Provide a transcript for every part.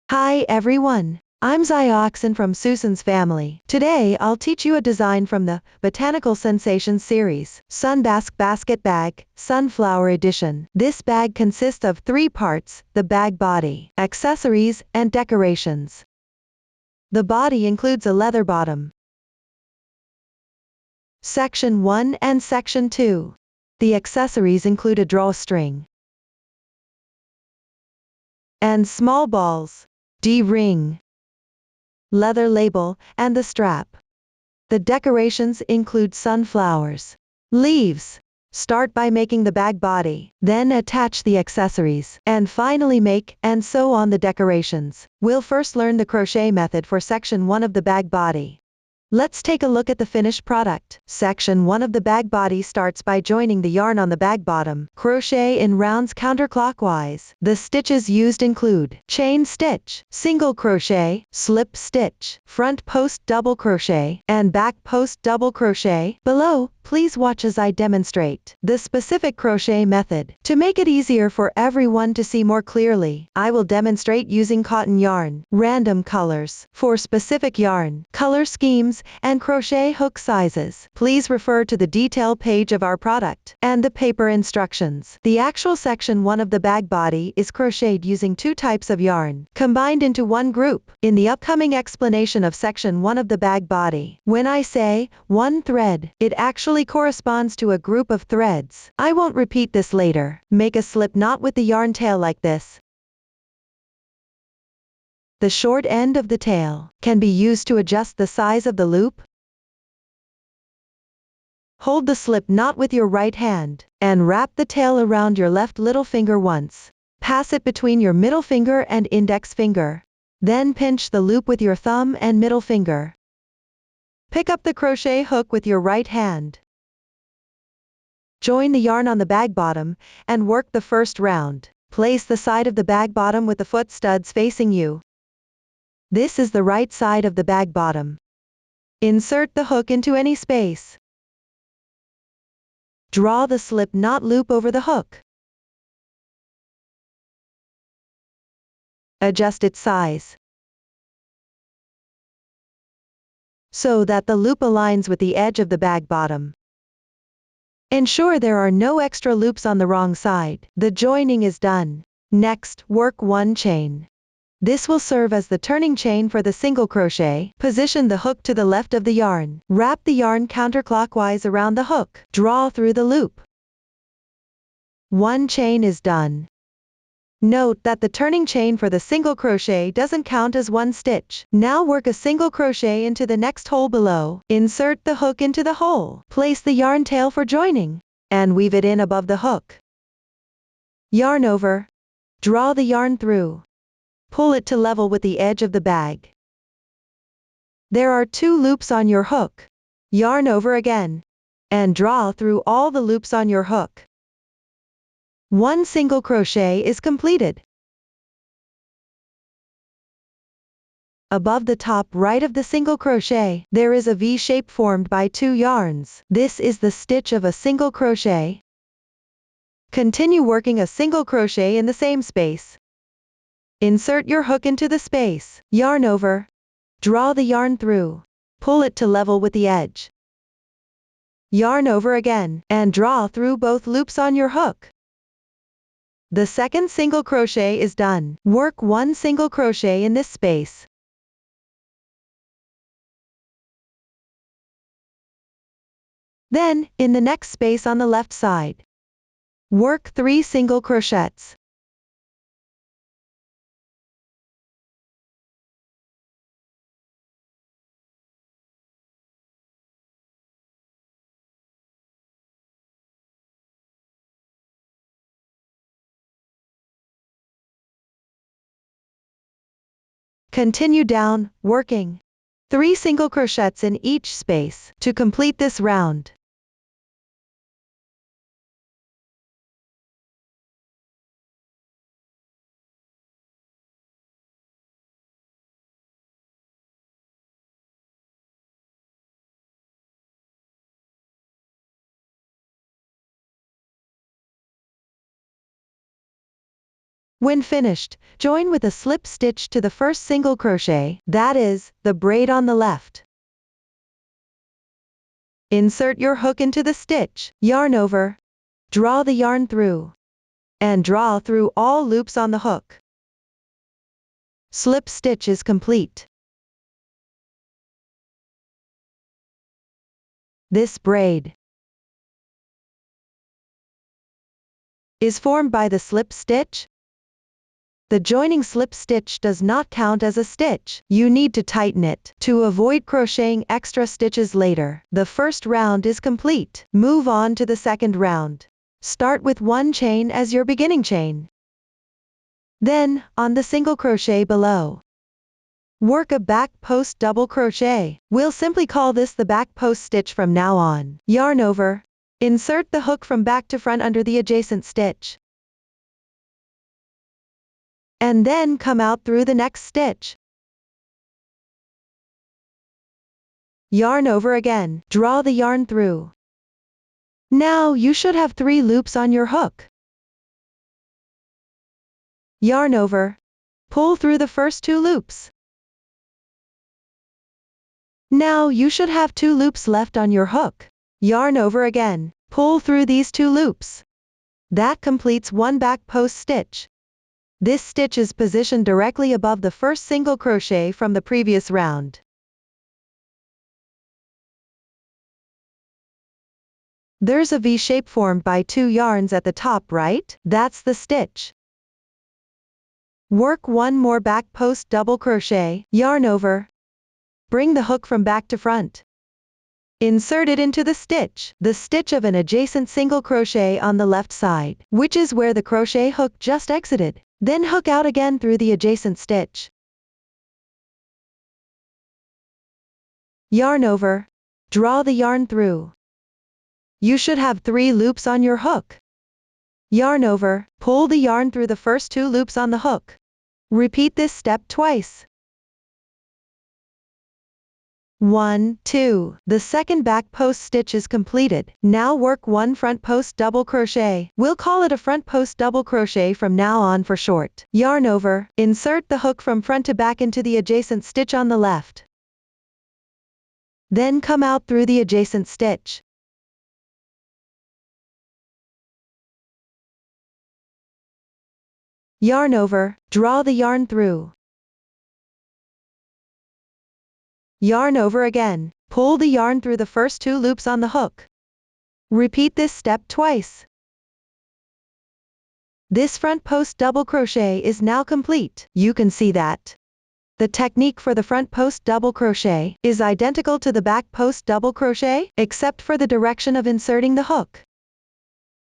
Hi everyone. I'm Zioxin from Susan's family. Today I'll teach you a design from the Botanical Sensations series, SunBask Basket Bag, Sunflower Edition. This bag consists of 3 parts, the bag body, accessories, and decorations. The body includes a leather bottom. Section 1 and Section 2. The accessories include a drawstring and small balls, D-ring, leather label, and the strap. The decorations include sunflowers, leaves. Start by making the bag body, then attach the accessories, and finally make and sew on the decorations. We'll first learn the crochet method for section 1 of the bag body. Let's take a look at the finished product. Section 1 of the bag body starts by joining the yarn on the bag bottom. Crochet in rounds counterclockwise. The stitches used include chain stitch, single crochet, slip stitch, front post double crochet, and back post double crochet. Below, please watch as I demonstrate the specific crochet method. To make it easier for everyone to see more clearly, I will demonstrate using cotton yarn, random colors, for specific yarn, color schemes, and crochet hook sizes. Please refer to the detail page of our product and the paper instructions. The actual section 1 of the bag body is crocheted using 2 types of yarn, combined into one group. In the upcoming explanation of section 1 of the bag body, when I say one thread, it actually corresponds to a group of threads. I won't repeat this later. Make a slip knot with the yarn tail like this. The short end of the tail can be used to adjust the size of the loop. Hold the slip knot with your right hand, and wrap the tail around your left little finger once. Pass it between your middle finger and index finger. Then pinch the loop with your thumb and middle finger. Pick up the crochet hook with your right hand. Join the yarn on the bag bottom, and work the first round. Place the side of the bag bottom with the foot studs facing you. This is the right side of the bag bottom. Insert the hook into any space. Draw the slip knot loop over the hook. Adjust its size so that the loop aligns with the edge of the bag bottom. Ensure there are no extra loops on the wrong side. The joining is done. Next, work 1 chain. This will serve as the turning chain for the single crochet. Position the hook to the left of the yarn. Wrap the yarn counterclockwise around the hook. Draw through the loop. 1 chain is done. Note that the turning chain for the single crochet doesn't count as 1 stitch. Now work a single crochet into the next hole below. Insert the hook into the hole. Place the yarn tail for joining, and weave it in above the hook. Yarn over. Draw the yarn through. Pull it to level with the edge of the bag. There are 2 loops on your hook. Yarn over again, and draw through all the loops on your hook. 1 single crochet is completed. Above the top right of the single crochet, there is a V shape formed by 2 yarns. This is the stitch of a single crochet. Continue working a single crochet in the same space. Insert your hook into the space. Yarn over. Draw the yarn through. Pull it to level with the edge. Yarn over again, and draw through both loops on your hook. The second single crochet is done. Work 1 single crochet in this space. Then, in the next space on the left side, work 3 single crochets. Continue down, working 3 single crochets in each space to complete this round. When finished, join with a slip stitch to the first single crochet, that is, the braid on the left. Insert your hook into the stitch, yarn over, draw the yarn through, and draw through all loops on the hook. Slip stitch is complete. This braid is formed by the slip stitch. The joining slip stitch does not count as a stitch. You need to tighten it to avoid crocheting extra stitches later. The first round is complete. Move on to the second round. Start with 1 chain as your beginning chain. Then, on the single crochet below, work a back post double crochet. We'll simply call this the back post stitch from now on. Yarn over. Insert the hook from back to front under the adjacent stitch. And then come out through the next stitch. Yarn over again, draw the yarn through. Now you should have 3 loops on your hook. Yarn over, pull through the first 2 loops. Now you should have 2 loops left on your hook. Yarn over again, pull through these 2 loops. That completes 1 back post stitch. This stitch is positioned directly above the first single crochet from the previous round. There's a V shape formed by 2 yarns at the top, right? That's the stitch. Work 1 more back post double crochet, yarn over. Bring the hook from back to front. Insert it into the stitch of an adjacent single crochet on the left side, which is where the crochet hook just exited. Then hook out again through the adjacent stitch. Yarn over, draw the yarn through. You should have 3 loops on your hook. Yarn over, pull the yarn through the first 2 loops on the hook. Repeat this step twice. 1, 2. The second back post stitch is completed. Now work 1 front post double crochet. We'll call it a front post double crochet from now on for short. Yarn over, insert the hook from front to back into the adjacent stitch on the left. Then come out through the adjacent stitch. Yarn over, draw the yarn through. Yarn over again, pull the yarn through the first 2 loops on the hook. Repeat this step twice. This front post double crochet is now complete. You can see that the technique for the front post double crochet is identical to the back post double crochet, except for the direction of inserting the hook.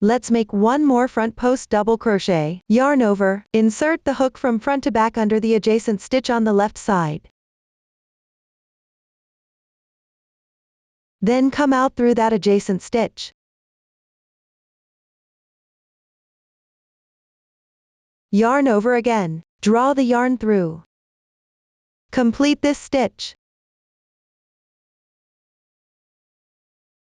Let's make 1 more front post double crochet, yarn over, insert the hook from front to back under the adjacent stitch on the left side. Then come out through that adjacent stitch. Yarn over again, draw the yarn through. Complete this stitch.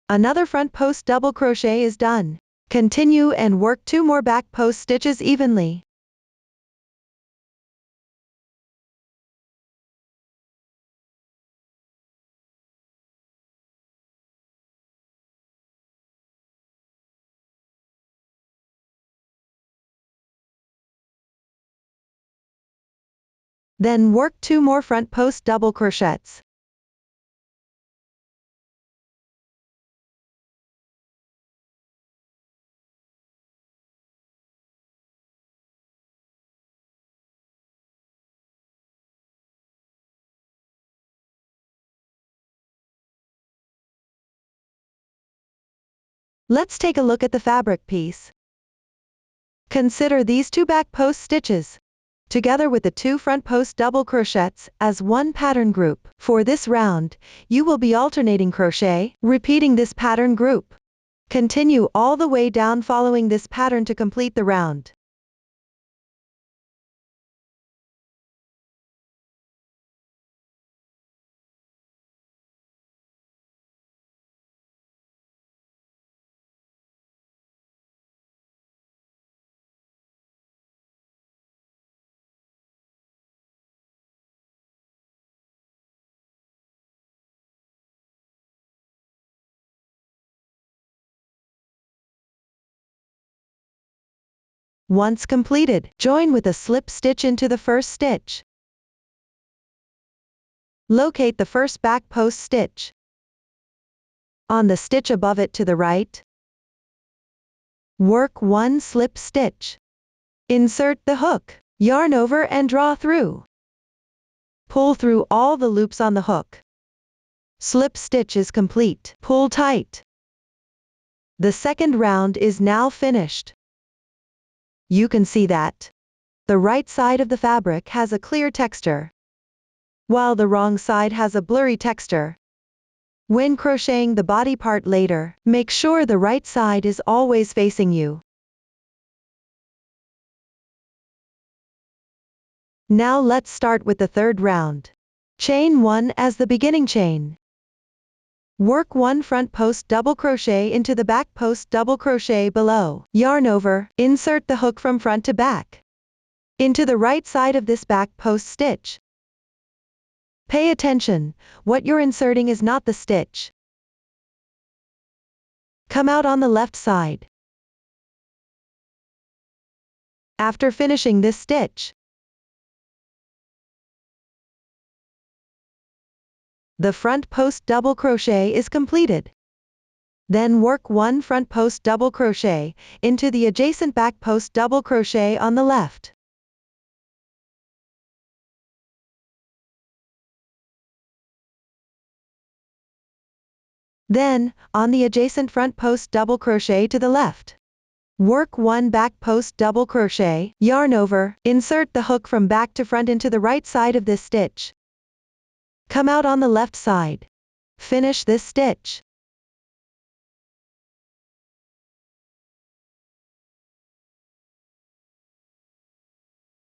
Another front post double crochet is done. Continue and work 2 more back post stitches evenly. Then work 2 more front post double crochets. Let's take a look at the fabric piece. Consider these 2 back post stitches, together with the 2 front post double crochets, as one pattern group. For this round, you will be alternating crochet, repeating this pattern group. Continue all the way down following this pattern to complete the round. Once completed, join with a slip stitch into the first stitch. Locate the first back post stitch. On the stitch above it to the right, work one slip stitch. Insert the hook, yarn over and draw through. Pull through all the loops on the hook. Slip stitch is complete. Pull tight. The second round is now finished. You can see that the right side of the fabric has a clear texture, while the wrong side has a blurry texture. When crocheting the body part later, make sure the right side is always facing you. Now let's start with the third round. Chain 1 as the beginning chain. Work 1 front post double crochet into the back post double crochet below. Yarn over, insert the hook from front to back into the right side of this back post stitch. Pay attention, what you're inserting is not the stitch. Come out on the left side. After finishing this stitch, the front post double crochet is completed. Then work 1 front post double crochet into the adjacent back post double crochet on the left. Then, on the adjacent front post double crochet to the left, work 1 back post double crochet, yarn over, insert the hook from back to front into the right side of this stitch. Come out on the left side. Finish this stitch.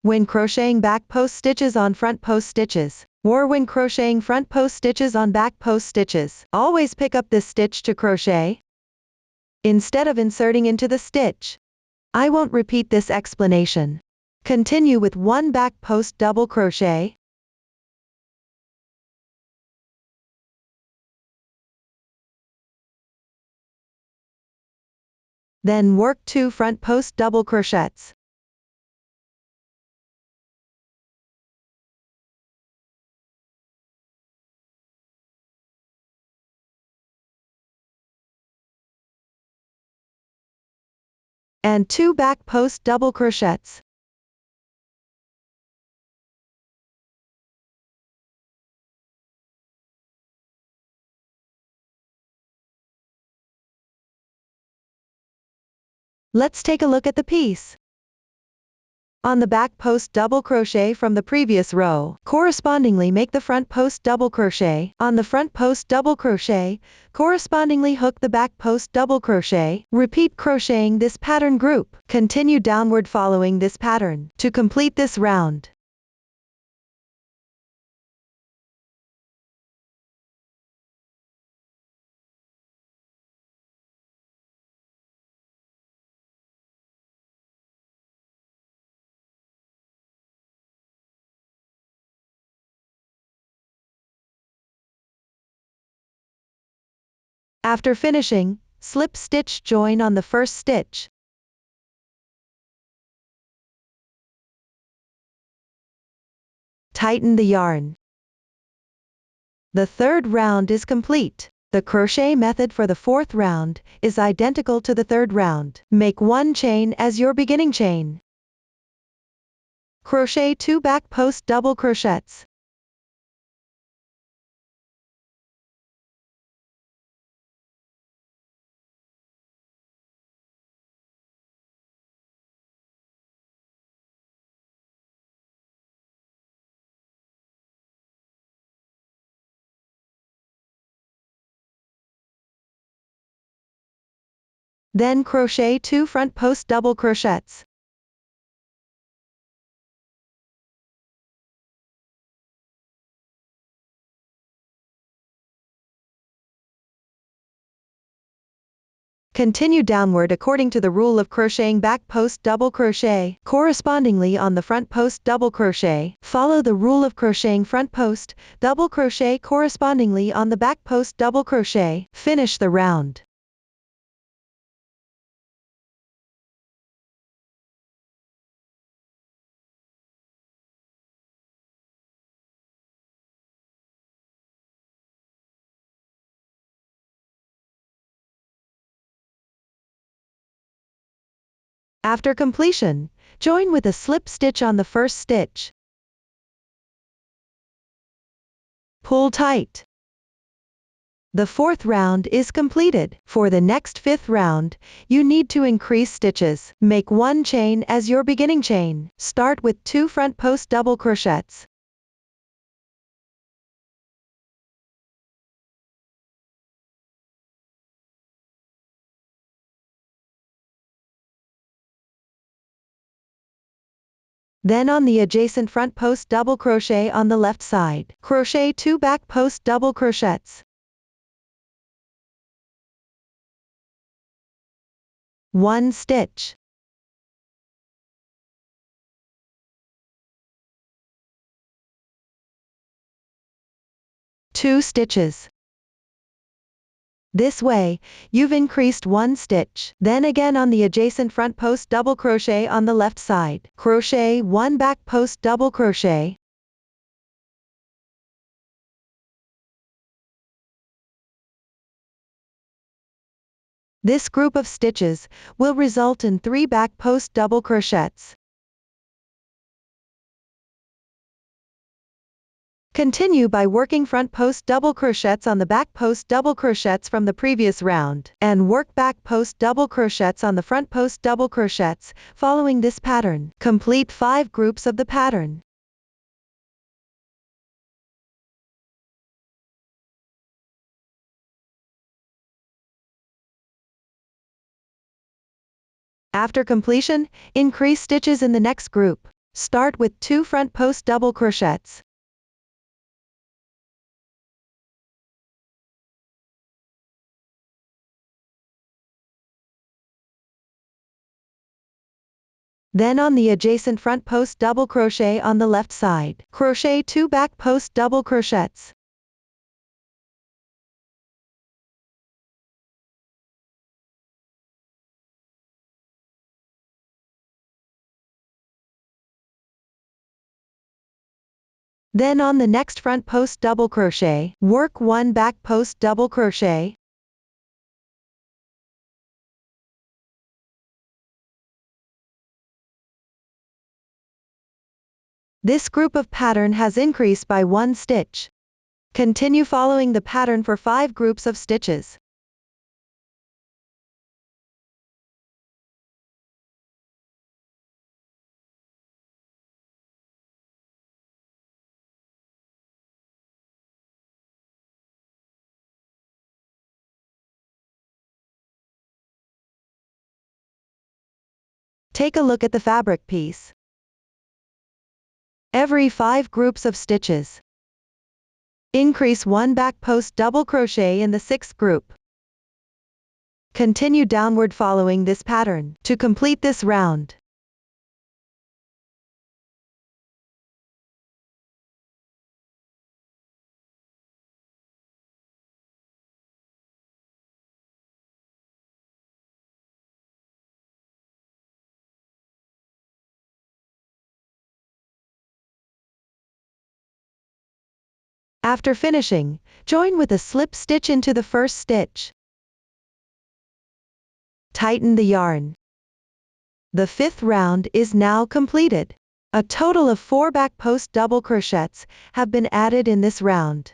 When crocheting back post stitches on front post stitches, or when crocheting front post stitches on back post stitches, always pick up this stitch to crochet instead of inserting into the stitch. I won't repeat this explanation. Continue with 1 back post double crochet, then work 2 front post double crochets. And 2 back post double crochets. Let's take a look at the piece. On the back post double crochet from the previous row, correspondingly make the front post double crochet. On the front post double crochet, correspondingly hook the back post double crochet. Repeat crocheting this pattern group. Continue downward following this pattern to complete this round. After finishing, slip stitch join on the first stitch. Tighten the yarn. The third round is complete. The crochet method for the fourth round is identical to the third round. Make 1 chain as your beginning chain. Crochet 2 back post double crochets. Then crochet 2 front post double crochets. Continue downward according to the rule of crocheting back post double crochet. Correspondingly on the front post double crochet, follow the rule of crocheting front post double crochet correspondingly on the back post double crochet. Finish the round. After completion, join with a slip stitch on the first stitch. Pull tight. The fourth round is completed. For the next fifth round, you need to increase stitches. Make 1 chain as your beginning chain. Start with 2 front post double crochets. Then on the adjacent front post double crochet on the left side, crochet 2 back post double crochets. 1 stitch. 2 stitches. This way, you've increased 1 stitch. Then again on the adjacent front post double crochet on the left side, crochet 1 back post double crochet. This group of stitches will result in 3 back post double crochets. Continue by working front post double crochets on the back post double crochets from the previous round, and work back post double crochets on the front post double crochets, following this pattern. Complete 5 groups of the pattern. After completion, increase stitches in the next group. Start with 2 front post double crochets. Then on the adjacent front post double crochet on the left side, crochet 2 back post double crochets. Then on the next front post double crochet, work 1 back post double crochet. This group of pattern has increased by 1 stitch. Continue following the pattern for 5 groups of stitches. Take a look at the fabric piece. Every 5 groups of stitches, increase 1 back post double crochet in the 6th group. Continue downward following this pattern to complete this round. After finishing, join with a slip stitch into the first stitch. Tighten the yarn. The 5th round is now completed. A total of 4 back post double crochets have been added in this round.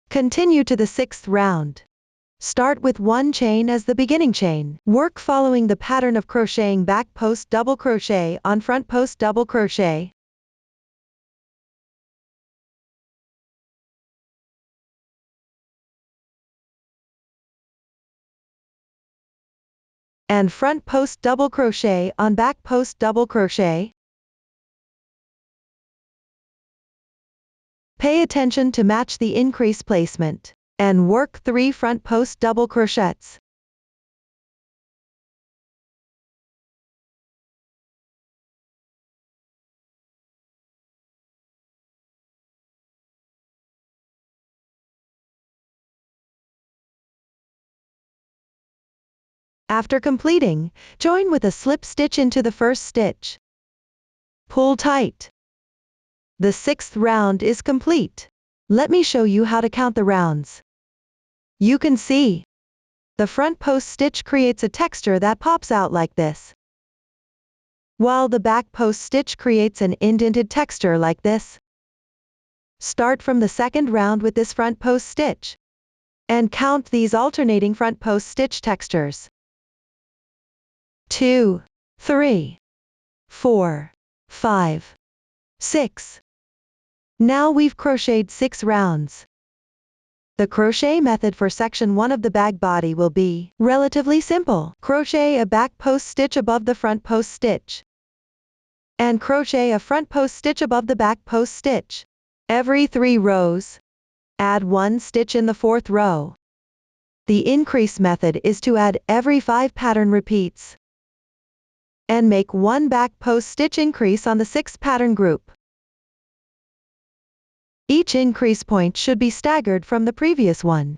Continue to the 6th round. Start with 1 chain as the beginning chain. Work following the pattern of crocheting back post double crochet on front post double crochet. And front post double crochet on back post double crochet. Pay attention to match the increase placement, and work 3 front post double crochets. After completing, join with a slip stitch into the first stitch. Pull tight. The 6th round is complete. Let me show you how to count the rounds. You can see The front post stitch creates a texture that pops out like this, while the back post stitch creates an indented texture like this. Start from the second round with this front post stitch, and count these alternating front post stitch textures. 2, 3, 4, 5, 6. Now we've crocheted 6 rounds. The crochet method for section 1 of the bag body will be relatively simple. Crochet a back post stitch above the front post stitch, and crochet a front post stitch above the back post stitch. Every 3 rows, add 1 stitch in the 4th row. The increase method is to add every 5 pattern repeats, and make 1 back post stitch increase on the 6th pattern group. Each increase point should be staggered from the previous one.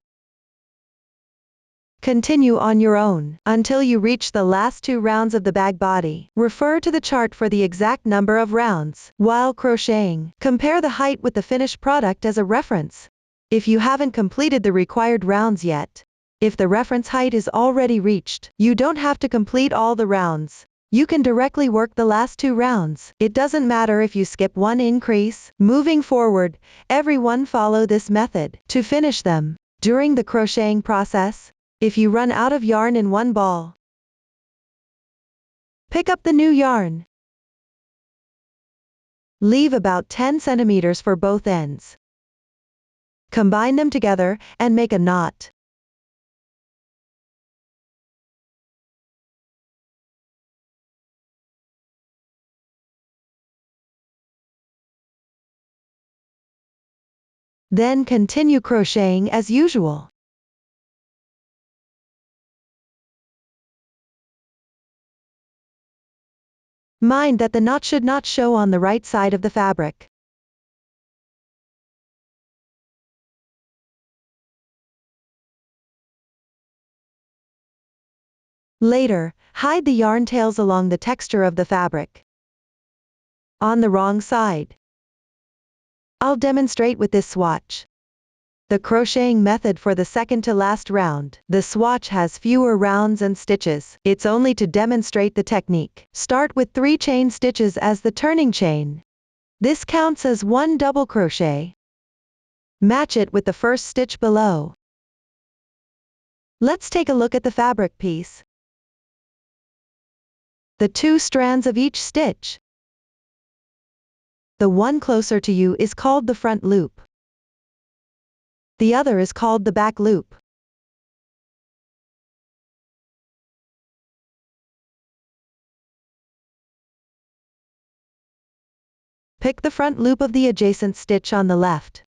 Continue on your own until you reach the last 2 rounds of the bag body. Refer to the chart for the exact number of rounds. While crocheting, compare the height with the finished product as a reference. If you haven't completed the required rounds yet, if the reference height is already reached, you don't have to complete all the rounds. You can directly work the last 2 rounds. It doesn't matter if you skip 1 increase. Moving forward, everyone follow this method to finish them. During the crocheting process, if you run out of yarn in one ball, pick up the new yarn. Leave about 10 centimeters for both ends. Combine them together and make a knot. Then continue crocheting as usual. Mind that the knot should not show on the right side of the fabric. Later, hide the yarn tails along the texture of the fabric. On the wrong side. I'll demonstrate with this swatch. The crocheting method for the second to last round. The swatch has fewer rounds and stitches. It's only to demonstrate the technique. Start with 3 chain stitches as the turning chain. This counts as 1 double crochet. Match it with the first stitch below. Let's take a look at the fabric piece. The 2 strands of each stitch. The one closer to you is called the front loop. The other is called the back loop. Pick the front loop of the adjacent stitch on the left.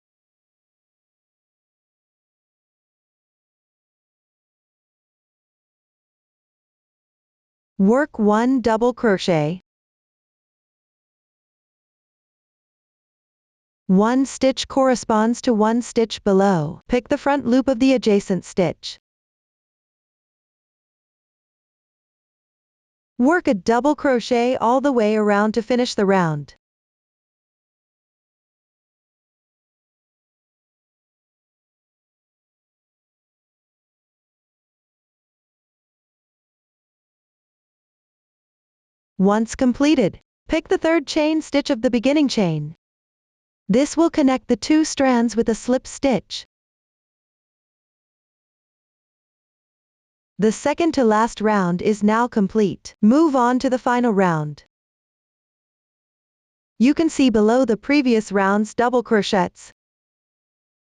Work 1 double crochet. 1 stitch corresponds to 1 stitch below. Pick the front loop of the adjacent stitch. Work a double crochet all the way around to finish the round. Once completed, pick the 3rd chain stitch of the beginning chain. This will connect the 2 strands with a slip stitch. The second to last round is now complete. Move on to the final round. You can see below the previous round's double crochets.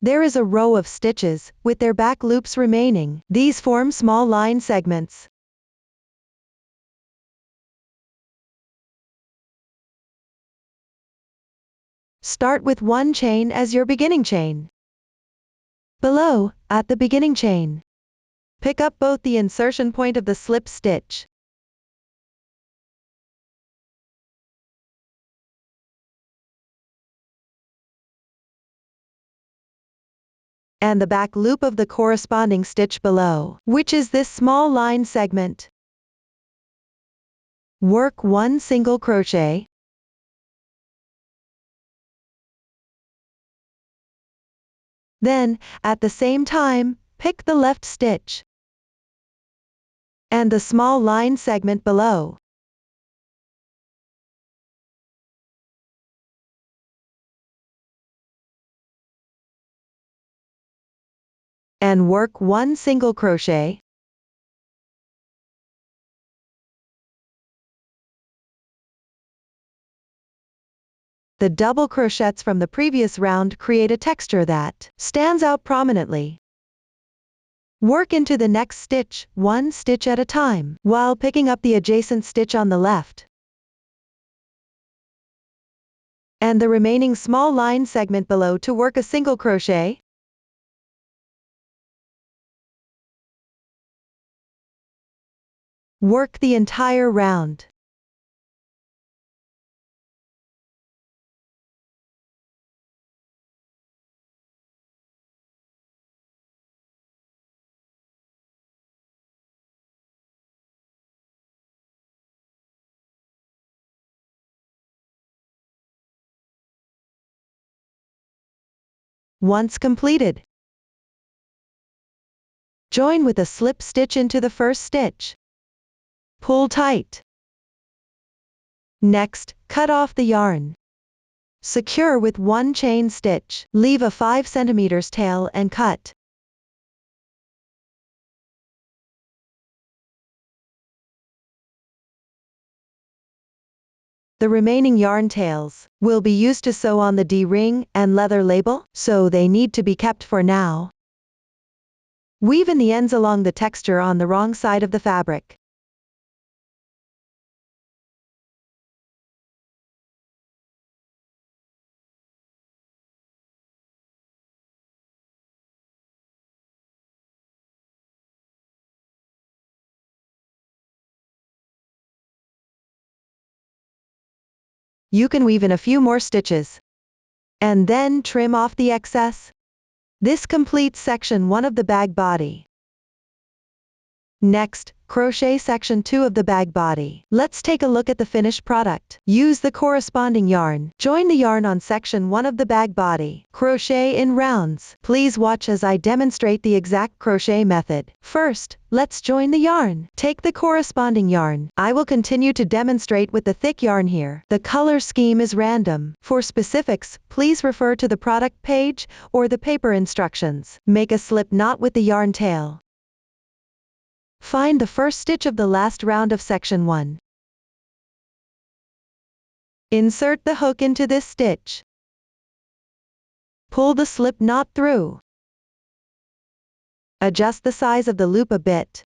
There is a row of stitches, with their back loops remaining. These form small line segments. Start with 1 chain as your beginning chain. Below, at the beginning chain, pick up both the insertion point of the slip stitch and the back loop of the corresponding stitch below, which is this small line segment. Work 1 single crochet. Then, at the same time, pick the left stitch. and the small line segment below. And work 1 single crochet. The double crochets from the previous round create a texture that stands out prominently. Work into the next stitch, 1 stitch at a time, while picking up the adjacent stitch on the left. And the remaining small line segment below to work a single crochet. Work the entire round. Once completed, join with a slip stitch into the first stitch. Pull tight. Next, cut off the yarn. Secure with 1 chain stitch. Leave a 5 cm tail and cut. The remaining yarn tails will be used to sew on the D-ring and leather label, so they need to be kept for now. Weave in the ends along the texture on the wrong side of the fabric. You can weave in a few more stitches, and then trim off the excess. This completes section 1 of the bag body. Next, crochet section 2 of the bag body. Let's take a look at the finished product. Use the corresponding yarn. Join the yarn on section 1 of the bag body. Crochet in rounds. Please watch as I demonstrate the exact crochet method. First, let's join the yarn. Take the corresponding yarn. I will continue to demonstrate with the thick yarn here. The color scheme is random. For specifics, please refer to the product page or the paper instructions. Make a slip knot with the yarn tail. Find the first stitch of the last round of section 1. Insert the hook into this stitch. Pull the slip knot through. Adjust the size of the loop a bit.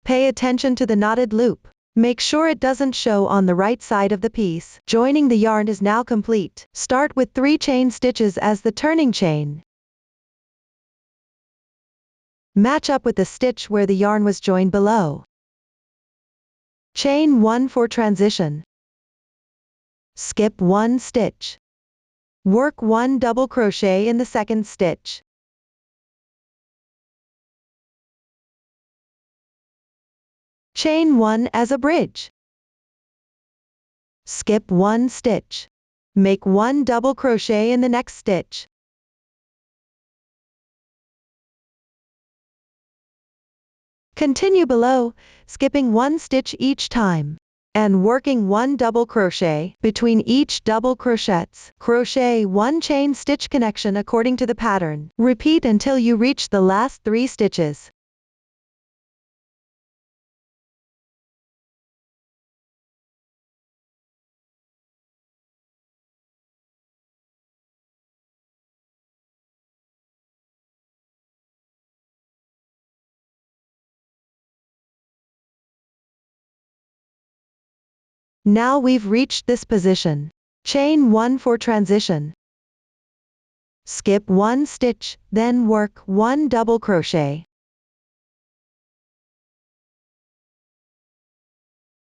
Pay attention to the knotted loop. Make sure it doesn't show on the right side of the piece. Joining the yarn is now complete. Start with 3 chain stitches as the turning chain. Match up with the stitch where the yarn was joined below. Chain 1 for transition. Skip 1 stitch. Work 1 double crochet in the second stitch. Chain 1 as a bridge. Skip 1 stitch. Make 1 double crochet in the next stitch. Continue below, skipping 1 stitch each time, and working 1 double crochet between each double crochets. Crochet 1 chain stitch connection according to the pattern. Repeat until you reach the last 3 stitches. Now we've reached this position. Chain 1 for transition. Skip 1 stitch, then work 1 double crochet.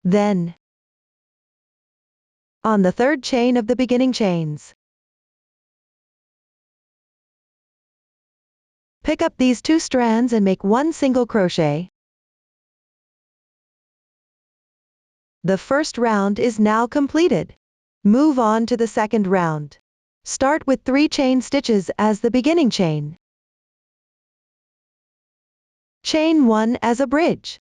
Then, on the 3rd chain of the beginning chains, pick up these 2 strands and make 1 single crochet. The first round is now completed. Move on to the second round. Start with 3 chain stitches as the beginning chain. Chain 1 as a bridge.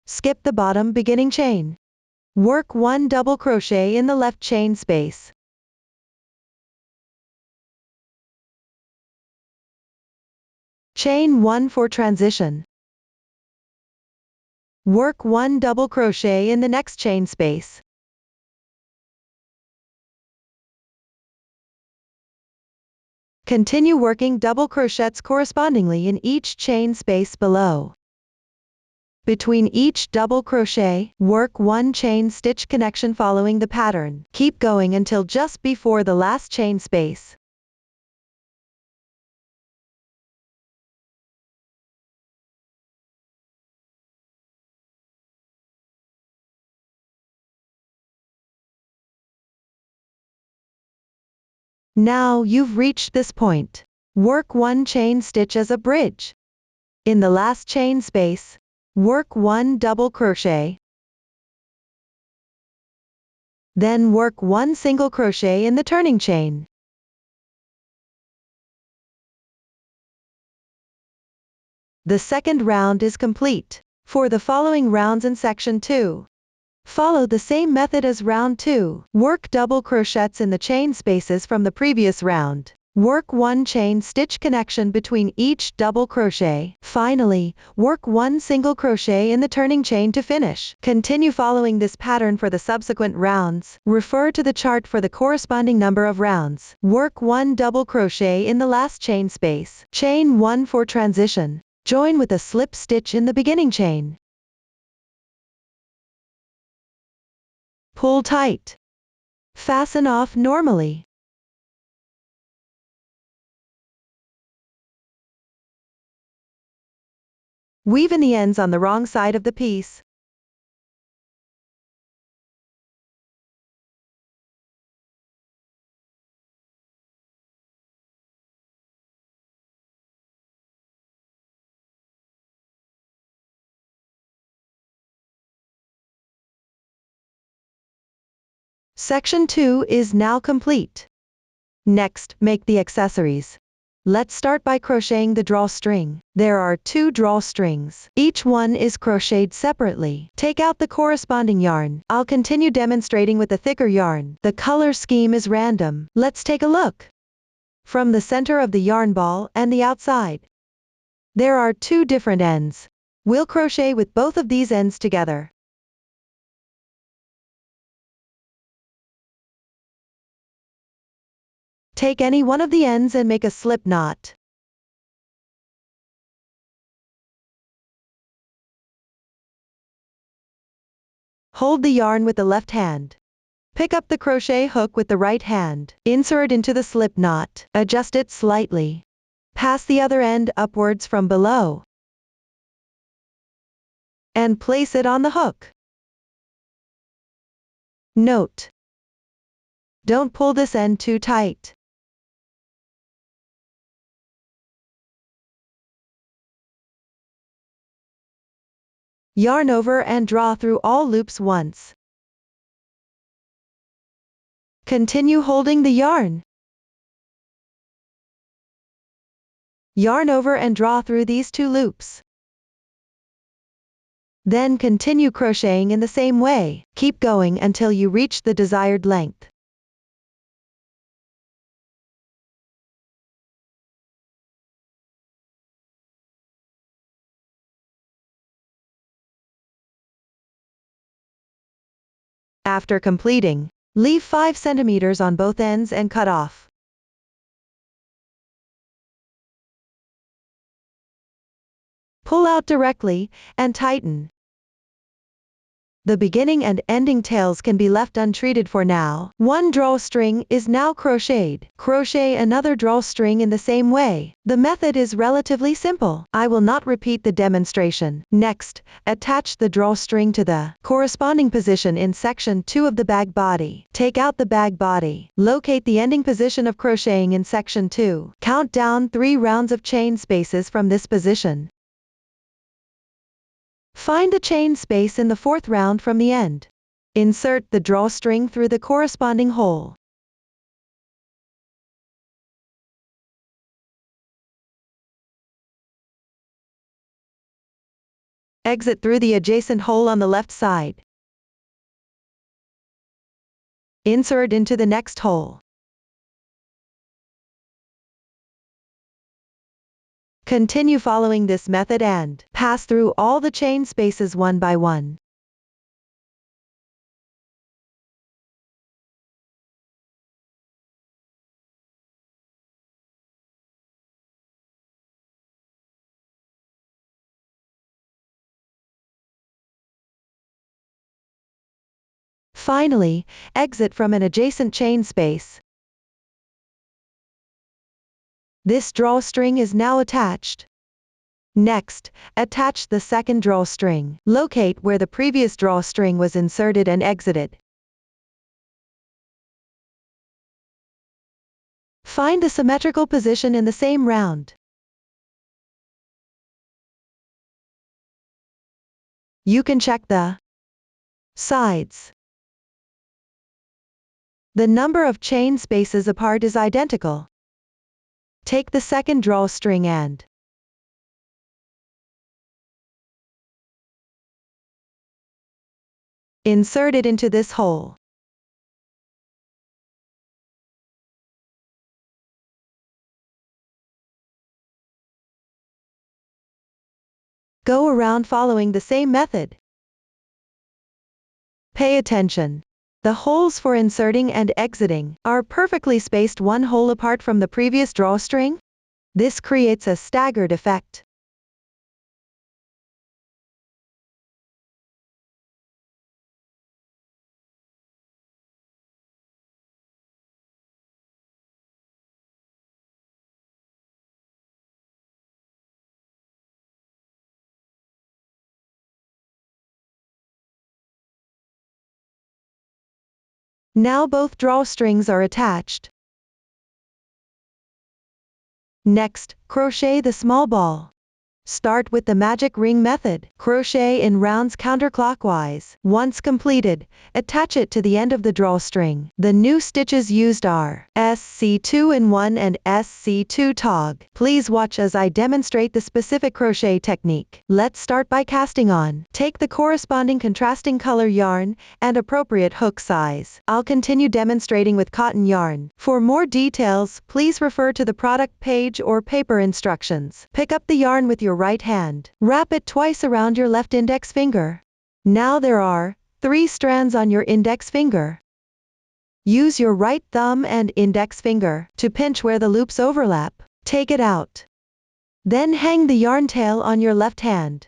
Skip the bottom beginning chain. Work 1 double crochet in the left chain space. Chain 1 for transition. Work 1 double crochet in the next chain space. Continue working double crochets correspondingly in each chain space below. Between each double crochet, work 1 chain stitch connection following the pattern. Keep going until just before the last chain space. Now you've reached this point. Work 1 chain stitch as a bridge. In the last chain space, work 1 double crochet. Then work 1 single crochet in the turning chain. The second round is complete. For the following rounds in section 2, follow the same method as round 2. Work double crochets in the chain spaces from the previous round. Work 1 chain stitch connection between each double crochet. Finally, work 1 single crochet in the turning chain to finish. Continue following this pattern for the subsequent rounds. Refer to the chart for the corresponding number of rounds. Work 1 double crochet in the last chain space. Chain 1 for transition. Join with a slip stitch in the beginning chain. Pull tight. Fasten off normally. Weave in the ends on the wrong side of the piece. Section 2 is now complete. Next, make the accessories. Let's start by crocheting the drawstring. There are 2 drawstrings. Each one is crocheted separately. Take out the corresponding yarn. I'll continue demonstrating with the thicker yarn. The color scheme is random. Let's take a look. From the center of the yarn ball and the outside, there are 2 different ends. We'll crochet with both of these ends together. Take any one of the ends and make a slip knot. Hold the yarn with the left hand. Pick up the crochet hook with the right hand. Insert into the slip knot. Adjust it slightly. Pass the other end upwards from below. And place it on the hook. Note: don't pull this end too tight. Yarn over and draw through all loops once. Continue holding the yarn. Yarn over and draw through these 2 loops. Then continue crocheting in the same way. Keep going until you reach the desired length. After completing, leave 5 centimeters on both ends and cut off. Pull out directly and tighten. The beginning and ending tails can be left untreated for now. 1 drawstring is now crocheted. Crochet another drawstring in the same way. The method is relatively simple. I will not repeat the demonstration. Next, attach the drawstring to the corresponding position in section 2 of the bag body. Take out the bag body. Locate the ending position of crocheting in section 2. Count down 3 rounds of chain spaces from this position. Find the chain space in the 4th round from the end. Insert the drawstring through the corresponding hole. Exit through the adjacent hole on the left side. Insert into the next hole. Continue following this method and pass through all the chain spaces one by one. Finally, exit from an adjacent chain space. This drawstring is now attached. Next, attach the second drawstring. Locate where the previous drawstring was inserted and exited. Find a symmetrical position in the same round. You can check the sides. The number of chain spaces apart is identical. Take the second drawstring and insert it into this hole. Go around following the same method. Pay attention. The holes for inserting and exiting are perfectly spaced one hole apart from the previous drawstring. This creates a staggered effect. Now both drawstrings are attached. Next, crochet the small ball. Start with the magic ring method. Crochet in rounds counterclockwise. Once completed, attach it to the end of the drawstring. The new stitches used are SC2-in-1 and SC2 tog. Please watch as I demonstrate the specific crochet technique. Let's start by casting on. Take the corresponding contrasting color yarn and appropriate hook size. I'll continue demonstrating with cotton yarn. For more details, please refer to the product page or paper instructions. Pick up the yarn with your right hand. Wrap it twice around your left index finger. Now there are 3 strands on your index finger. Use your right thumb and index finger to pinch where the loops overlap. Take it out. Then hang the yarn tail on your left hand.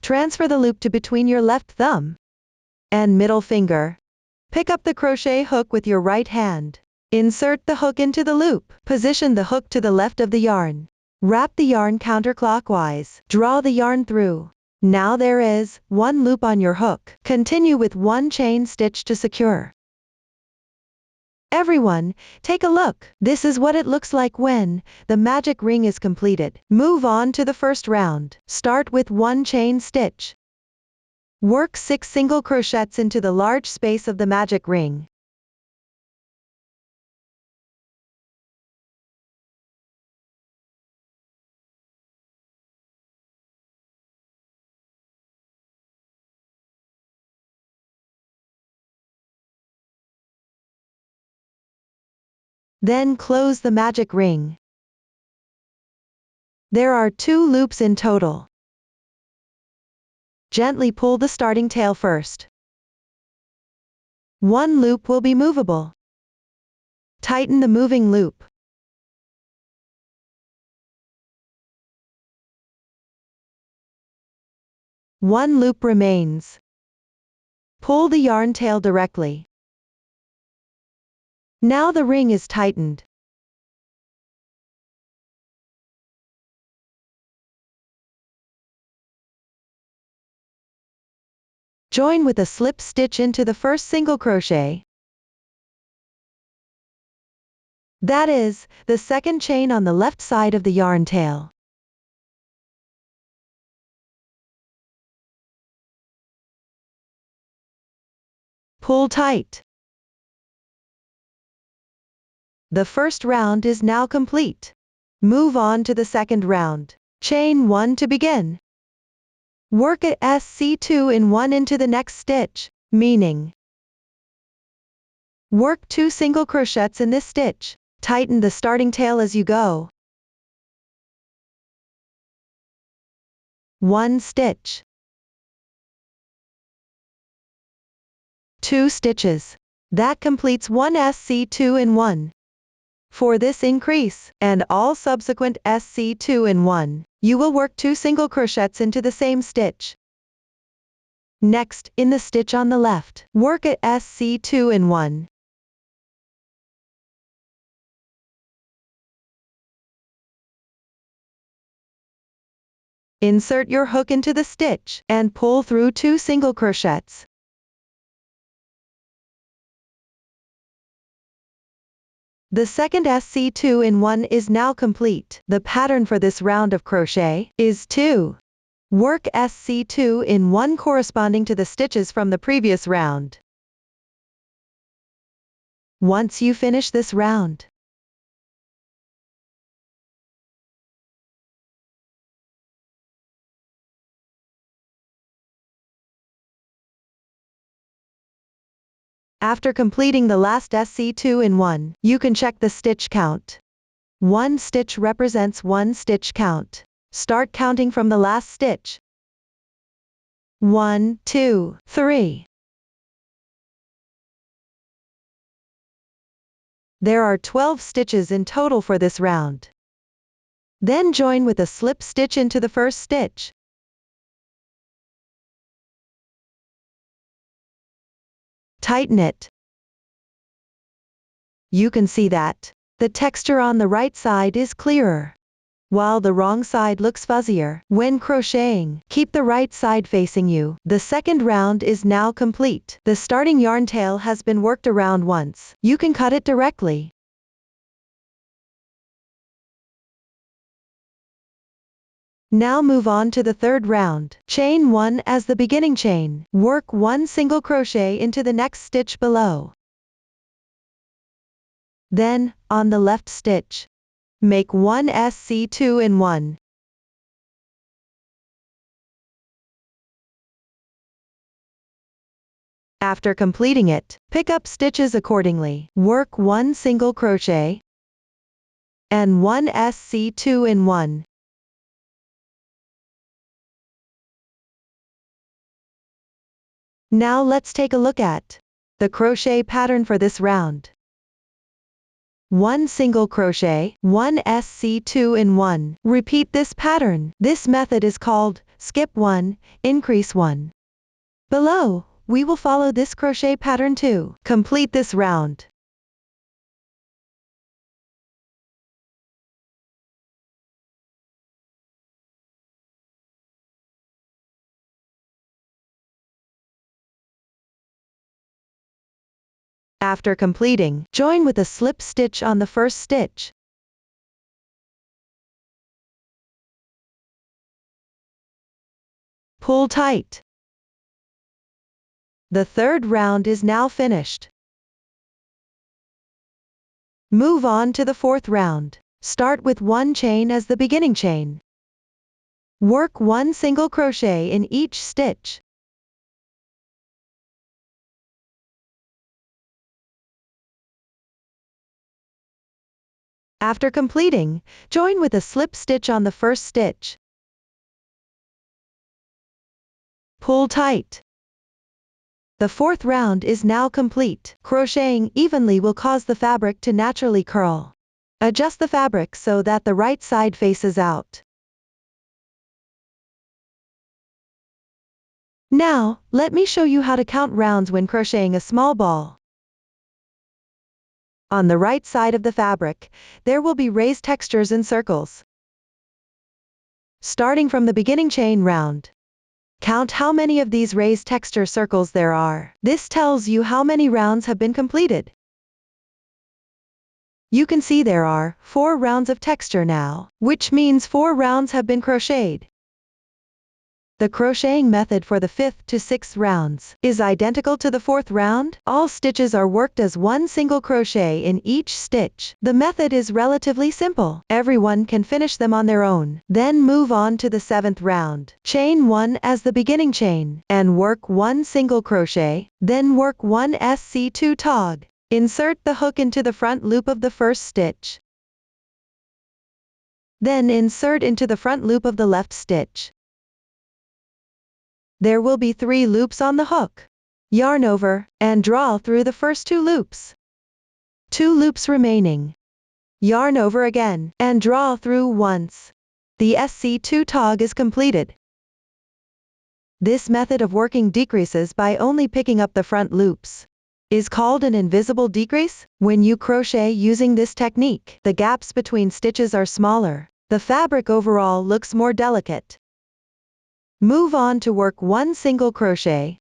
Transfer the loop to between your left thumb and middle finger. Pick up the crochet hook with your right hand. Insert the hook into the loop. Position the hook to the left of the yarn. Wrap the yarn counterclockwise. Draw the yarn through. Now there is 1 loop on your hook. Continue with 1 chain stitch to secure. Everyone, take a look. This is what it looks like when the magic ring is completed. Move on to the first round. Start with 1 chain stitch. Work 6 single crochets into the large space of the magic ring. Then close the magic ring. There are 2 loops in total. Gently pull the starting tail first. 1 loop will be movable. Tighten the moving loop. One loop remains. Pull the yarn tail directly. Now the ring is tightened. Join with a slip stitch into the first single crochet. That is, the second chain on the left side of the yarn tail. Pull tight. The first round is now complete. Move on to the second round. Chain 1 to begin. Work a SC2 in 1 into the next stitch, meaning work 2 single crochets in this stitch. Tighten the starting tail as you go. 1 stitch. 2 stitches. That completes one SC2 in 1. For this increase, and all subsequent SC2 in 1, you will work 2 single crochets into the same stitch. Next, in the stitch on the left, work a SC2 in 1. Insert your hook into the stitch, and pull through 2 single crochets. The second SC2 in 1 is now complete. The pattern for this round of crochet is 2. Work SC2 in 1 corresponding to the stitches from the previous round. Once you finish this round, after completing the last SC2 in 1, you can check the stitch count. 1 stitch represents 1 stitch count. Start counting from the last stitch. 1, 2, 3. There are 12 stitches in total for this round. Then join with a slip stitch into the first stitch. Tighten it. You can see that the texture on the right side is clearer, while the wrong side looks fuzzier. When crocheting, keep the right side facing you. The second round is now complete. The starting yarn tail has been worked around once. You can cut it directly. Now move on to the third round. Chain 1 as the beginning chain. Work 1 single crochet into the next stitch below. Then, on the left stitch, make 1 SC2 in 1. After completing it, pick up stitches accordingly. Work 1 single crochet and 1 SC2 in 1. Now let's take a look at the crochet pattern for this round. 1 single crochet, 1 SC2 in 1. Repeat this pattern. This method is called skip 1, increase 1. Below, we will follow this crochet pattern to complete this round. After completing, join with a slip stitch on the first stitch. Pull tight. The third round is now finished. Move on to the fourth round. Start with 1 chain as the beginning chain. Work 1 single crochet in each stitch. After completing, join with a slip stitch on the first stitch. Pull tight. The fourth round is now complete. Crocheting evenly will cause the fabric to naturally curl. Adjust the fabric so that the right side faces out. Now, let me show you how to count rounds when crocheting a small ball. On the right side of the fabric, there will be raised textures in circles. Starting from the beginning chain round, count how many of these raised texture circles there are. This tells you how many rounds have been completed. You can see there are 4 rounds of texture now, which means 4 rounds have been crocheted. The crocheting method for the 5th to 6th rounds is identical to the 4th round. All stitches are worked as one single crochet in each stitch. The method is relatively simple. Everyone can finish them on their own. Then move on to the 7th round. Chain 1 as the beginning chain and work 1 single crochet, then work 1 SC2 tog. Insert the hook into the front loop of the first stitch. Then insert into the front loop of the left stitch. There will be 3 loops on the hook. Yarn over, and draw through the first 2 loops. 2 loops remaining. Yarn over again, and draw through once. The SC2 tog is completed. This method of working decreases by only picking up the front loops. Is called an invisible decrease. When you crochet using this technique, the gaps between stitches are smaller. The fabric overall looks more delicate. Move on to work 1 single crochet.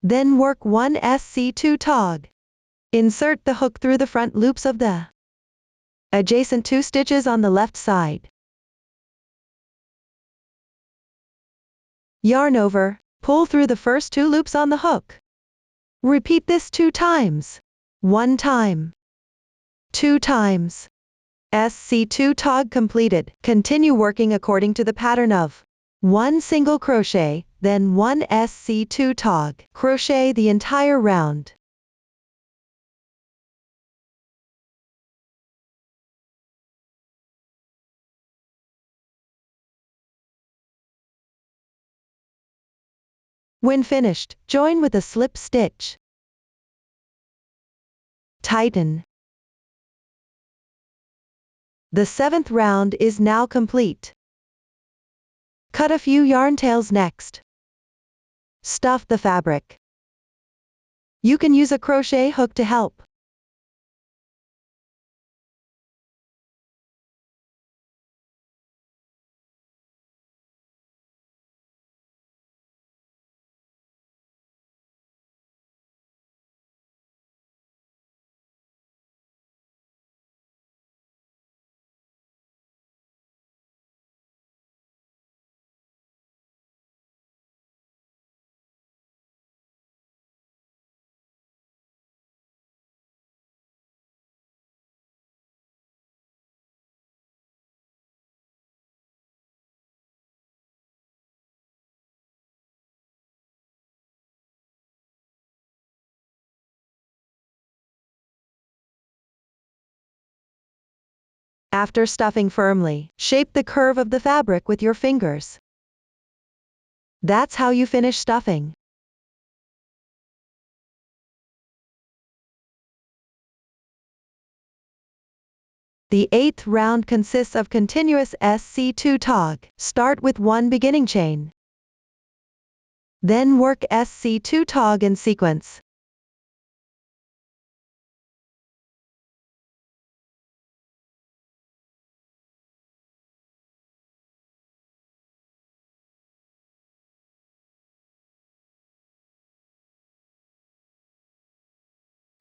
Then work 1 SC2 tog. Insert the hook through the front loops of the adjacent 2 stitches on the left side. Yarn over, pull through the first 2 loops on the hook. Repeat this 2 times. 1 time. 2 times. SC2 tog completed. Continue working according to the pattern of 1 single crochet, then 1 SC2 tog. Crochet the entire round. When finished, join with a slip stitch. Tighten. The 7th round is now complete. Cut a few yarn tails next. Stuff the fabric. You can use a crochet hook to help. After stuffing firmly, shape the curve of the fabric with your fingers. That's how you finish stuffing. The 8th round consists of continuous SC2 tog. Start with 1 beginning chain. Then work SC2 tog in sequence.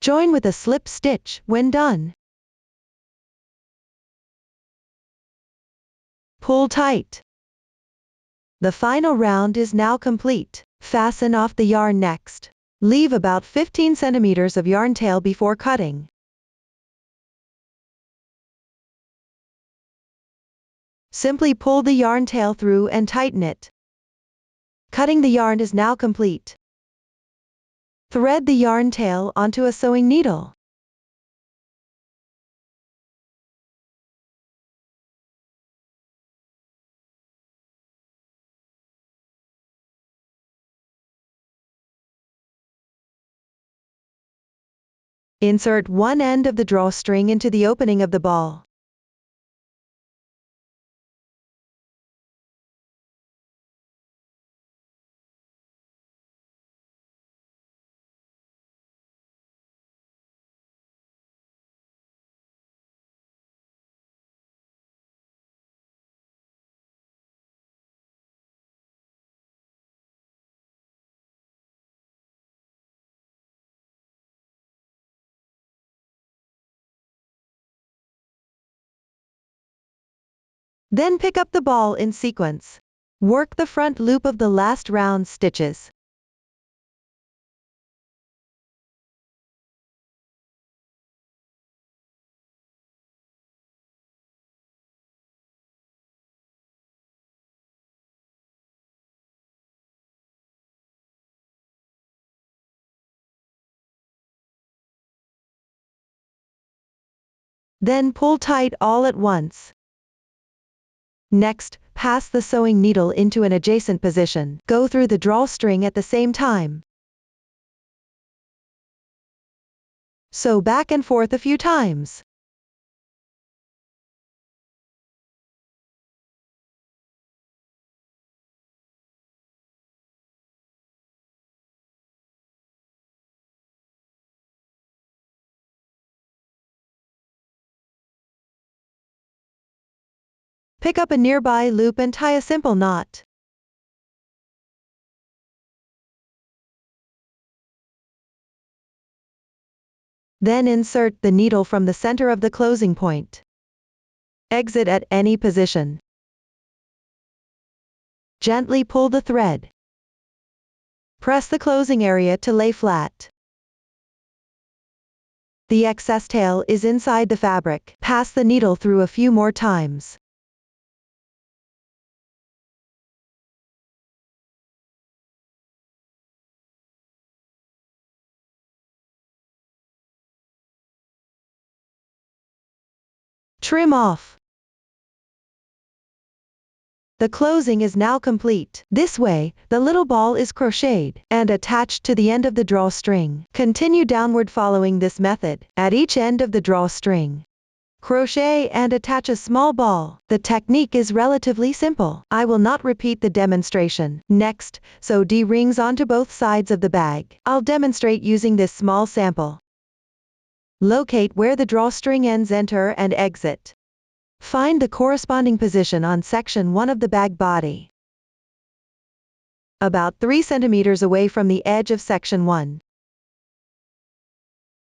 Join with a slip stitch when done. Pull tight. The final round is now complete. Fasten off the yarn next. Leave about 15 centimeters of yarn tail before cutting. Simply pull the yarn tail through and tighten it. Cutting the yarn is now complete. Thread the yarn tail onto a sewing needle. Insert one end of the drawstring into the opening of the ball. Then pick up the ball in sequence. Work the front loop of the last round stitches. Then pull tight all at once. Next, pass the sewing needle into an adjacent position. Go through the drawstring at the same time. Sew back and forth a few times. Pick up a nearby loop and tie a simple knot. Then insert the needle from the center of the closing point. Exit at any position. Gently pull the thread. Press the closing area to lay flat. The excess tail is inside the fabric. Pass the needle through a few more times. Trim off. The closing is now complete. This way, the little ball is crocheted and attached to the end of the drawstring. Continue downward following this method. At each end of the drawstring, crochet and attach a small ball. The technique is relatively simple. I will not repeat the demonstration. Next, sew D-rings onto both sides of the bag. I'll demonstrate using this small sample. Locate where the drawstring ends enter and exit. Find the corresponding position on section 1 of the bag body. About 3 centimeters away from the edge of section 1.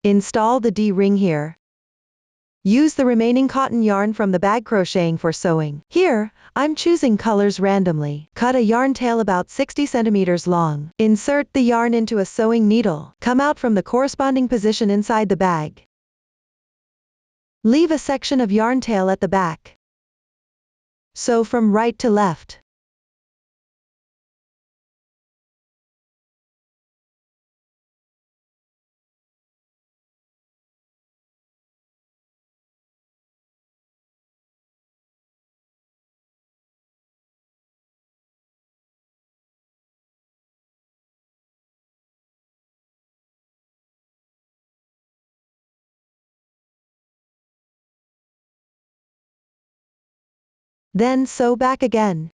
Install the D-ring here. Use the remaining cotton yarn from the bag crocheting for sewing. Here, I'm choosing colors randomly. Cut a yarn tail about 60 centimeters long. Insert the yarn into a sewing needle. Come out from the corresponding position inside the bag. Leave a section of yarn tail at the back. Sew from right to left. Then sew back again.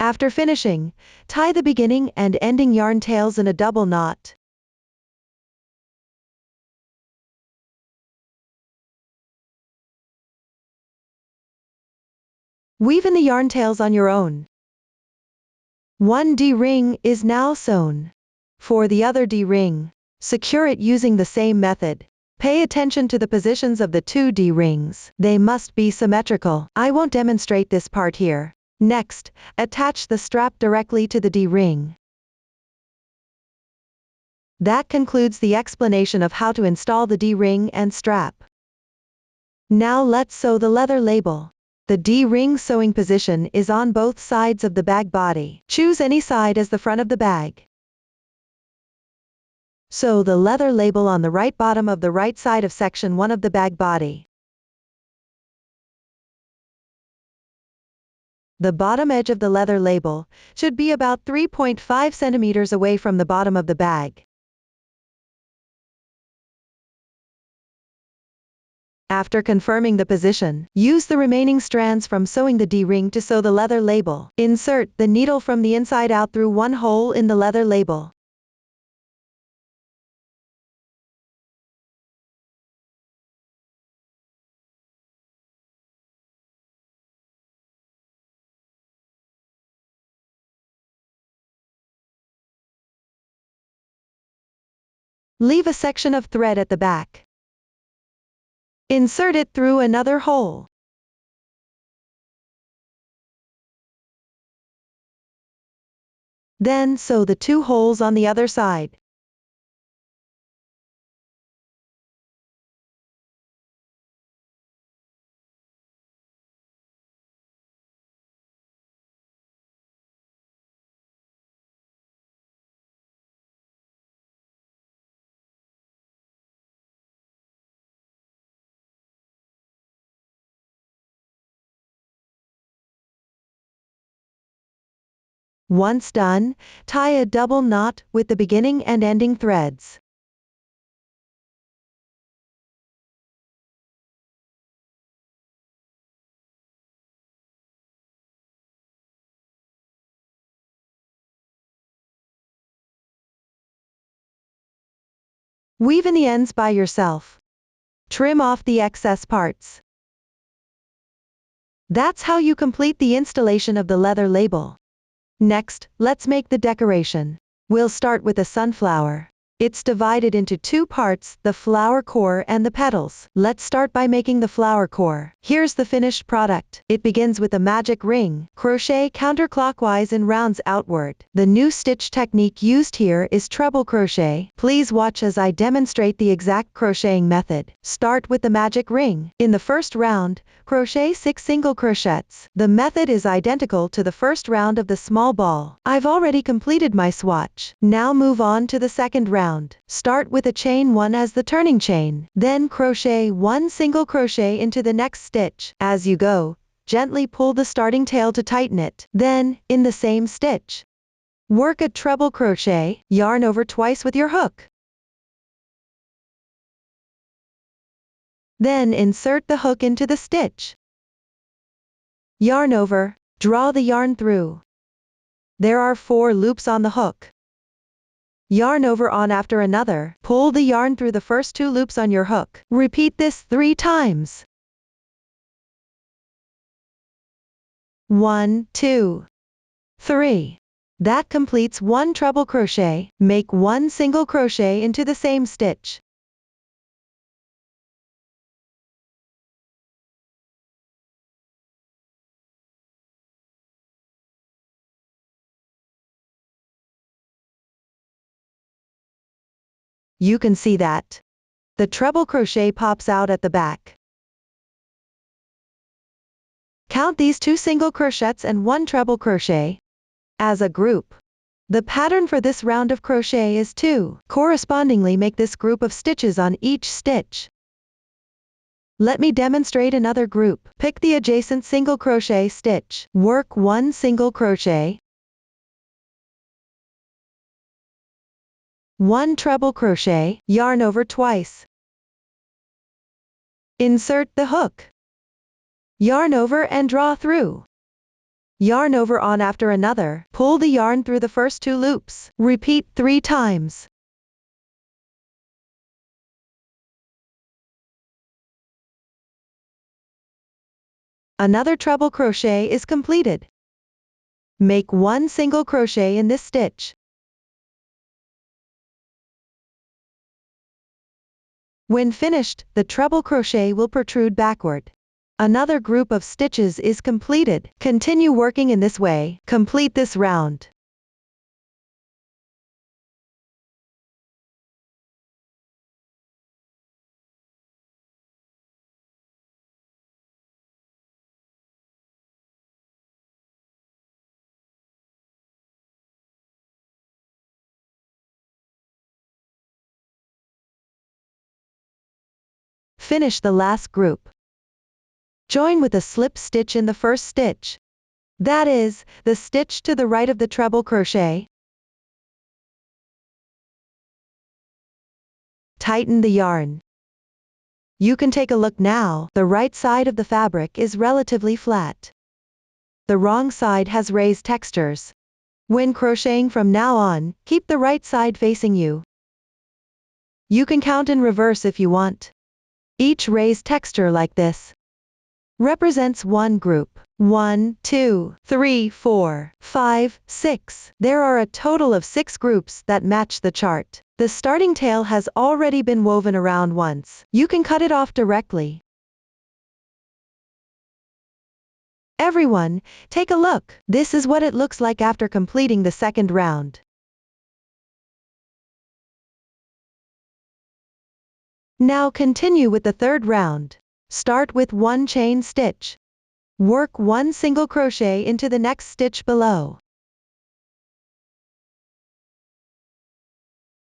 After finishing, tie the beginning and ending yarn tails in a double knot. Weave in the yarn tails on your own. One D-ring is now sewn. For the other D-ring, secure it using the same method. Pay attention to the positions of the 2 D-rings. They must be symmetrical. I won't demonstrate this part here. Next, attach the strap directly to the D-ring. That concludes the explanation of how to install the D-ring and strap. Now let's sew the leather label. The D-ring sewing position is on both sides of the bag body. Choose any side as the front of the bag. Sew the leather label on the right bottom of the right side of section 1 of the bag body. The bottom edge of the leather label should be about 3.5 centimeters away from the bottom of the bag. After confirming the position, use the remaining strands from sewing the D-ring to sew the leather label. Insert the needle from the inside out through one hole in the leather label. Leave a section of thread at the back. Insert it through another hole. Then sew the 2 holes on the other side. Once done, tie a double knot with the beginning and ending threads. Weave in the ends by yourself. Trim off the excess parts. That's how you complete the installation of the leather label. Next, let's make the decoration. We'll start with a sunflower. It's divided into 2 parts, the flower core and the petals. Let's start by making the flower core. Here's the finished product. It begins with a magic ring. Crochet counterclockwise and rounds outward. The new stitch technique used here is treble crochet. Please watch as I demonstrate the exact crocheting method. Start with the magic ring. In the first round, crochet 6 single crochets. The method is identical to the first round of the small ball. I've already completed my swatch. Now move on to the second round. Start with a chain 1 as the turning chain. Then crochet 1 single crochet into the next stitch. As you go, gently pull the starting tail to tighten it. Then, in the same stitch, work a treble crochet, yarn over twice with your hook. Then insert the hook into the stitch. Yarn over, draw the yarn through. There are 4 loops on the hook. Yarn over on after another, pull the yarn through the first 2 loops on your hook. Repeat this 3 times. 1, 2, 3. That completes 1 treble crochet. Make 1 single crochet into the same stitch. You can see that the treble crochet pops out at the back. Count these 2 single crochets and 1 treble crochet as a group. The pattern for this round of crochet is 2. Correspondingly, make this group of stitches on each stitch. Let me demonstrate another group. Pick the adjacent single crochet stitch. Work 1 single crochet, 1 treble crochet, yarn over twice. Insert the hook. Yarn over and draw through. Yarn over on after another, pull the yarn through the first 2 loops. Repeat 3 times. Another treble crochet is completed. Make 1 single crochet in this stitch. When finished, the treble crochet will protrude backward. Another group of stitches is completed. Continue working in this way. Complete this round. Finish the last group. Join with a slip stitch in the first stitch. That is, the stitch to the right of the treble crochet. Tighten the yarn. You can take a look now. The right side of the fabric is relatively flat. The wrong side has raised textures. When crocheting from now on, keep the right side facing you. You can count in reverse if you want. Each raised texture like this represents one group. 1, 2, 3, 4, 5, 6. There are a total of 6 groups that match the chart. The starting tail has already been woven around once. You can cut it off directly. Everyone, take a look. This is what it looks like after completing the second round. Now continue with the third round. Start with 1 chain stitch. Work 1 single crochet into the next stitch below.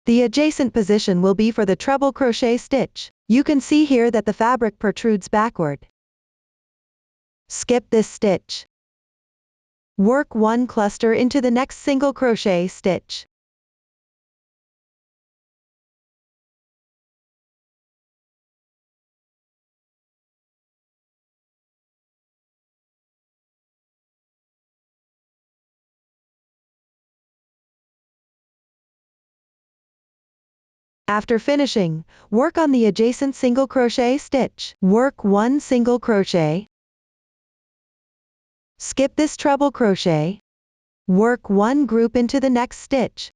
The adjacent position will be for the treble crochet stitch. You can see here that the fabric protrudes backward. Skip this stitch. Work 1 cluster into the next single crochet stitch. After finishing, work on the adjacent single crochet stitch. Work 1 single crochet. Skip this treble crochet. Work 1 group into the next stitch.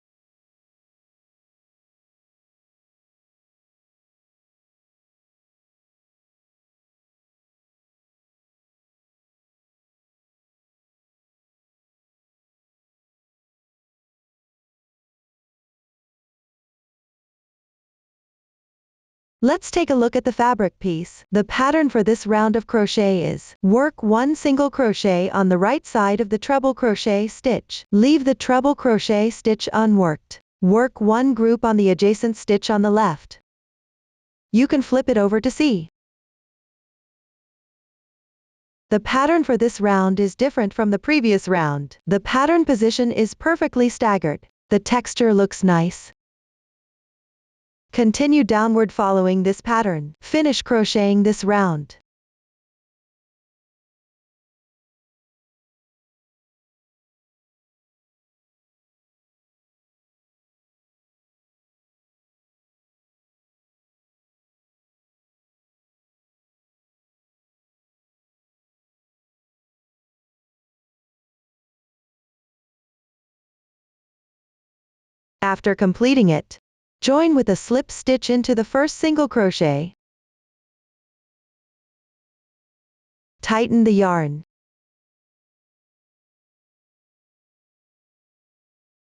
Let's take a look at the fabric piece. The pattern for this round of crochet is work 1 single crochet on the right side of the treble crochet stitch. Leave the treble crochet stitch unworked. Work 1 group on the adjacent stitch on the left. You can flip it over to see. The pattern for this round is different from the previous round. The pattern position is perfectly staggered. The texture looks nice. Continue downward following this pattern. Finish crocheting this round. After completing it, join with a slip stitch into the first single crochet. Tighten the yarn.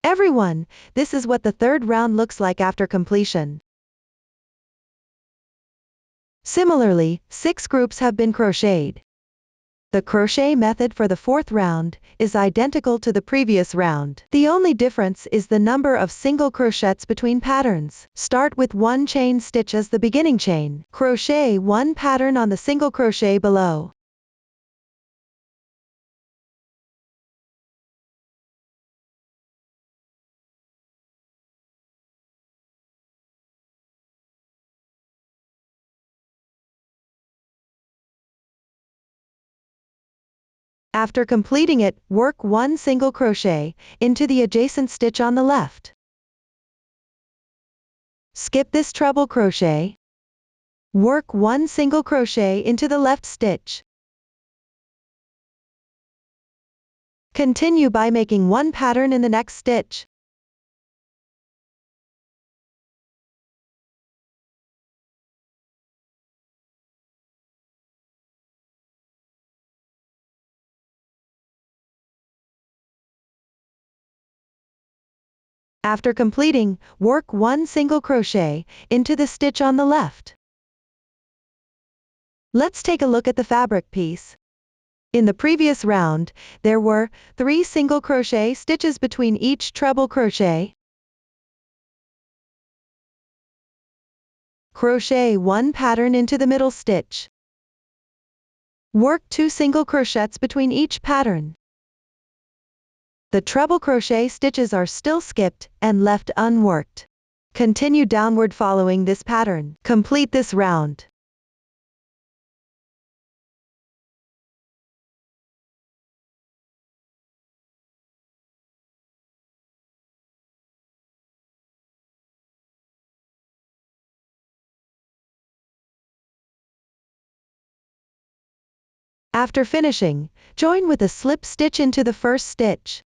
Everyone, this is what the third round looks like after completion. Similarly, 6 groups have been crocheted. The crochet method for the fourth round is identical to the previous round. The only difference is the number of single crochets between patterns. Start with 1 chain stitch as the beginning chain. Crochet 1 pattern on the single crochet below. After completing it, work 1 single crochet into the adjacent stitch on the left. Skip this treble crochet. Work 1 single crochet into the left stitch. Continue by making 1 pattern in the next stitch. After completing, work 1 single crochet into the stitch on the left. Let's take a look at the fabric piece. In the previous round, there were 3 single crochet stitches between each treble crochet. Crochet 1 pattern into the middle stitch. Work 2 single crochets between each pattern. The treble crochet stitches are still skipped and left unworked. Continue downward following this pattern. Complete this round. After finishing, join with a slip stitch into the first stitch.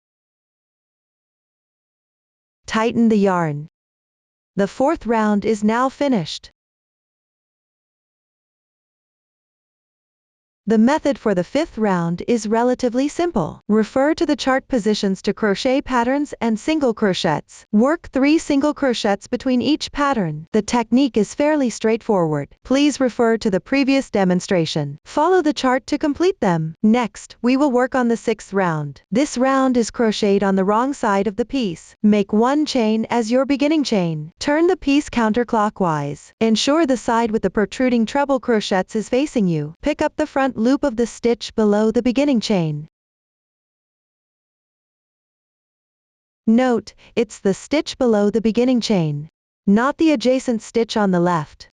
Tighten the yarn. The fourth round is now finished. The method for the fifth round is relatively simple. Refer to the chart positions to crochet patterns and single crochets. Work 3 single crochets between each pattern. The technique is fairly straightforward. Please refer to the previous demonstration. Follow the chart to complete them. Next, we will work on the sixth round. This round is crocheted on the wrong side of the piece. Make 1 chain as your beginning chain. Turn the piece counterclockwise. Ensure the side with the protruding treble crochets is facing you. Pick up the front loop of the stitch below the beginning chain. Note, it's the stitch below the beginning chain, not the adjacent stitch on the left.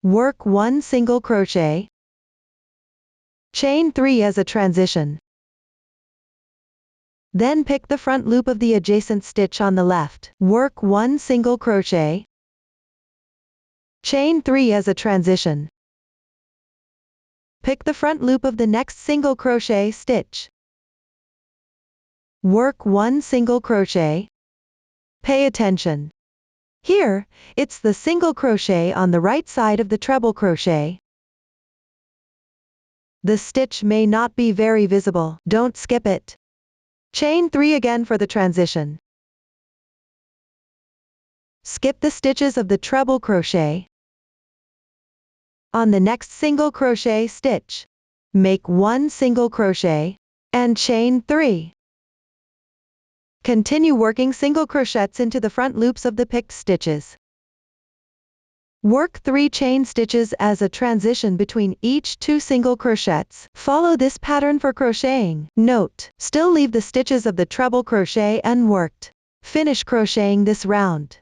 Work 1 single crochet. Chain 3 as a transition. Then pick the front loop of the adjacent stitch on the left. Work 1 single crochet. Chain 3 as a transition. Pick the front loop of the next single crochet stitch. Work 1 single crochet. Pay attention. Here, it's the single crochet on the right side of the treble crochet. The stitch may not be very visible. Don't skip it. Chain 3 again for the transition. Skip the stitches of the treble crochet. On the next single crochet stitch, make 1 single crochet and chain 3. Continue working single crochets into the front loops of the picked stitches. Work 3 chain stitches as a transition between each 2 single crochets. Follow this pattern for crocheting. Note, still leave the stitches of the treble crochet unworked. Finish crocheting this round.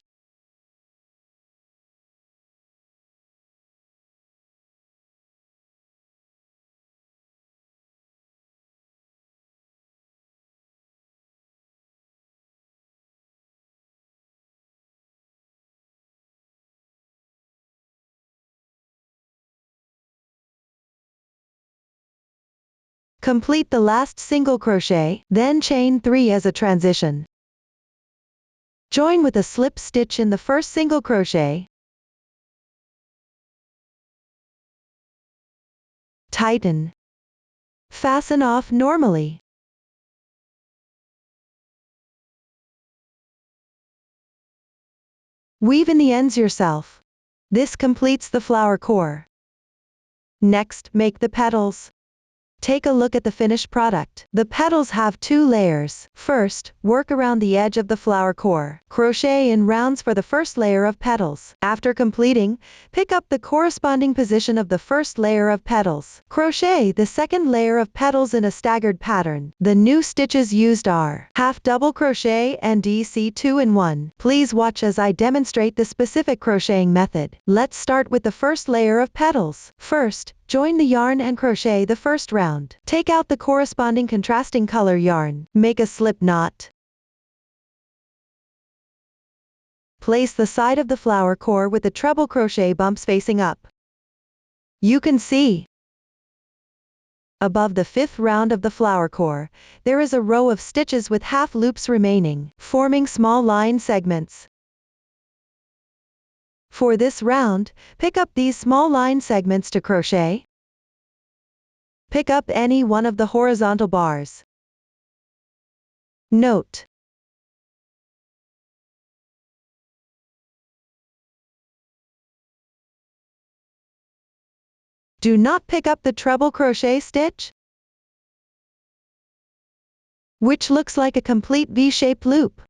Complete the last single crochet, then chain 3 as a transition. Join with a slip stitch in the first single crochet. Tighten. Fasten off normally. Weave in the ends yourself. This completes the flower core. Next, make the petals. Take a look at the finished product. The petals have 2 layers. First, work around the edge of the flower core. Crochet in rounds for the first layer of petals. After completing, pick up the corresponding position of the first layer of petals. Crochet the second layer of petals in a staggered pattern. The new stitches used are half double crochet and DC 2-in-1. Please watch as I demonstrate the specific crocheting method. Let's start with the first layer of petals. First, join the yarn and crochet the first round. Take out the corresponding contrasting color yarn. Make a slip knot. Place the side of the flower core with the treble crochet bumps facing up. You can see above the 5th round of the flower core, there is a row of stitches with half loops remaining, forming small line segments. For this round, pick up these small line segments to crochet. Pick up any one of the horizontal bars. Note: do not pick up the treble crochet stitch, which looks like a complete V-shaped loop.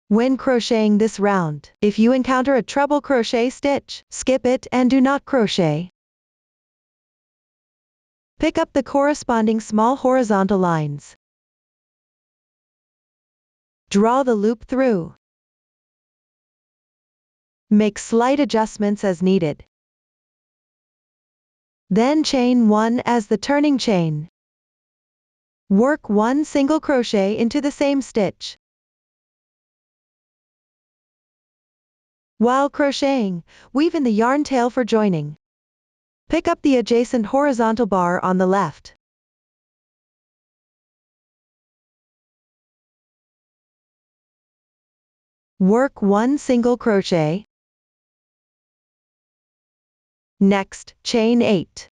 When crocheting this round, if you encounter a treble crochet stitch, skip it and do not crochet. Pick up the corresponding small horizontal lines. Draw the loop through. Make slight adjustments as needed. Then chain 1 as the turning chain. Work 1 single crochet into the same stitch. While crocheting, weave in the yarn tail for joining. Pick up the adjacent horizontal bar on the left. Work 1 single crochet. Next, chain 8.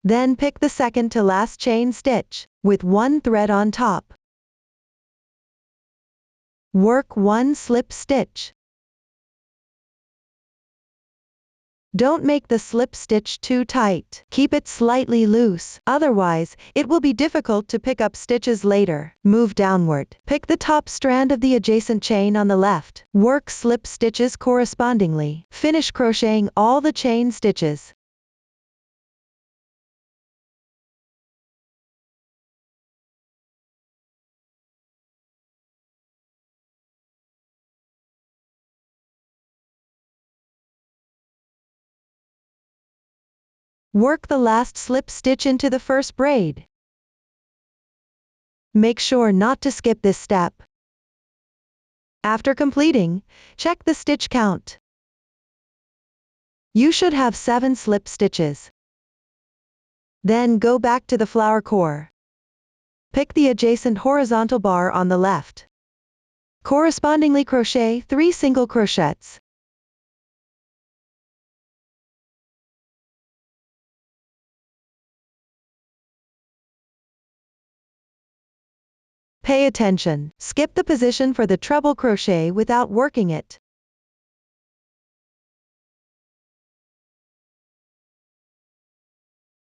Then pick the second to last chain stitch, with 1 thread on top. Work 1 slip stitch. Don't make the slip stitch too tight. Keep it slightly loose, otherwise, it will be difficult to pick up stitches later. Move downward. Pick the top strand of the adjacent chain on the left. Work slip stitches correspondingly. Finish crocheting all the chain stitches. Work the last slip stitch into the first braid. Make sure not to skip this step. After completing, check the stitch count. You should have 7 slip stitches. Then go back to the flower core. Pick the adjacent horizontal bar on the left. Correspondingly crochet 3 single crochets. Pay attention. Skip the position for the treble crochet without working it.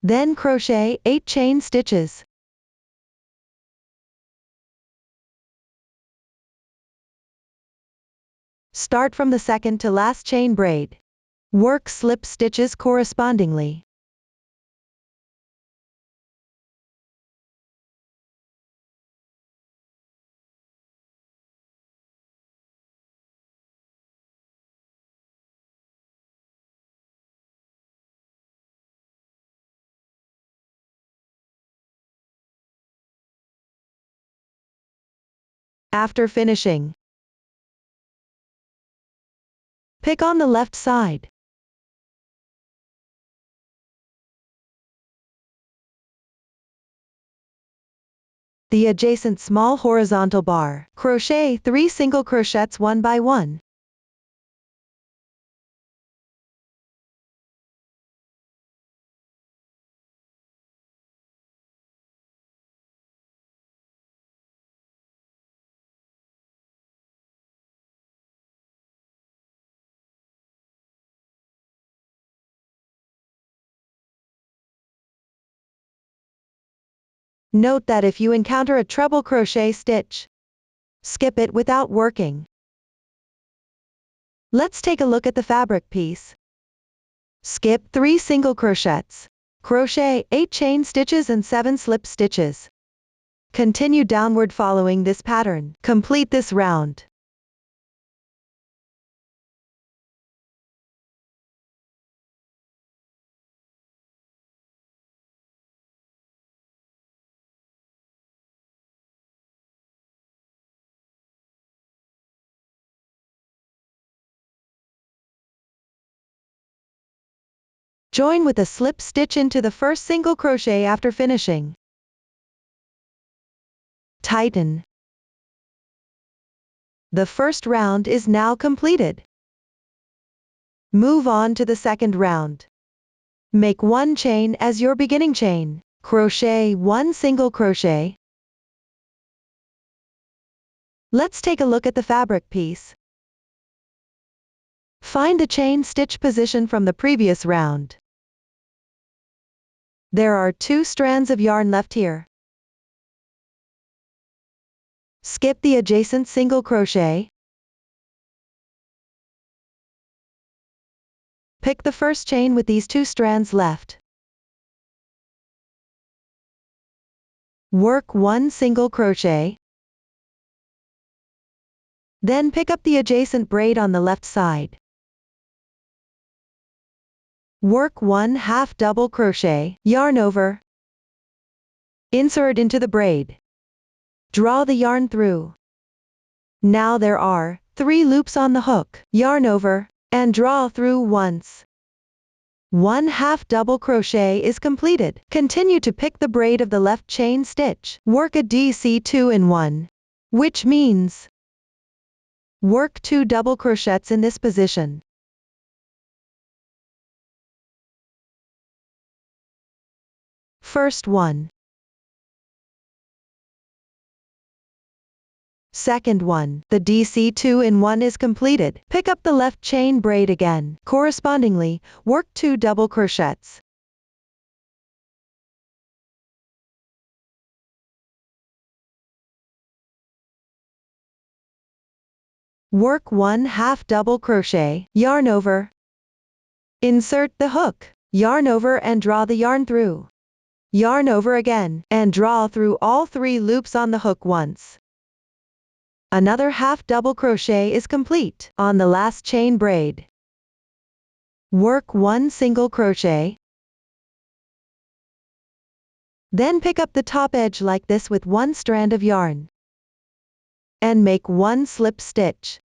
Then crochet 8 chain stitches. Start from the second to last chain braid. Work slip stitches correspondingly. After finishing, pick on the left side. The adjacent small horizontal bar. Crochet 3 single crochets one by one. Note that if you encounter a treble crochet stitch, skip it without working. Let's take a look at the fabric piece. Skip 3 single crochets. Crochet 8 chain stitches and 7 slip stitches. Continue downward following this pattern. Complete this round. Join with a slip stitch into the first single crochet after finishing. Tighten. The first round is now completed. Move on to the second round. Make 1 chain as your beginning chain. Crochet 1 single crochet. Let's take a look at the fabric piece. Find the chain stitch position from the previous round. There are 2 strands of yarn left here. Skip the adjacent single crochet. Pick the first chain with these 2 strands left. Work 1 single crochet. Then pick up the adjacent braid on the left side. Work 1 half double crochet, yarn over. Insert into the braid. Draw the yarn through. Now there are 3 loops on the hook. Yarn over and draw through once. 1/2 double crochet is completed. Continue to pick the braid of the left chain stitch. Work a DC 2-in-1, which means work 2 double crochets in this position. First one. Second one. The DC 2-in-1 is completed. Pick up the left chain braid again. Correspondingly, work 2 double crochets. Work 1/2 double crochet, yarn over. Insert the hook, yarn over and draw the yarn through. Yarn over again, and draw through all 3 loops on the hook once. Another 1/2 double crochet is complete on the last chain braid. Work 1 single crochet. Then pick up the top edge like this with 1 strand of yarn. And make 1 slip stitch.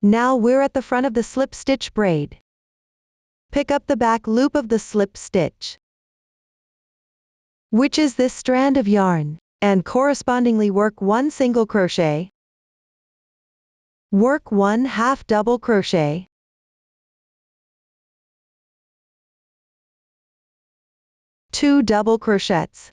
Now we're at the front of the slip stitch braid. Pick up the back loop of the slip stitch, which is this strand of yarn, and correspondingly work 1 single crochet. Work 1/2 double crochet. Two double crochets.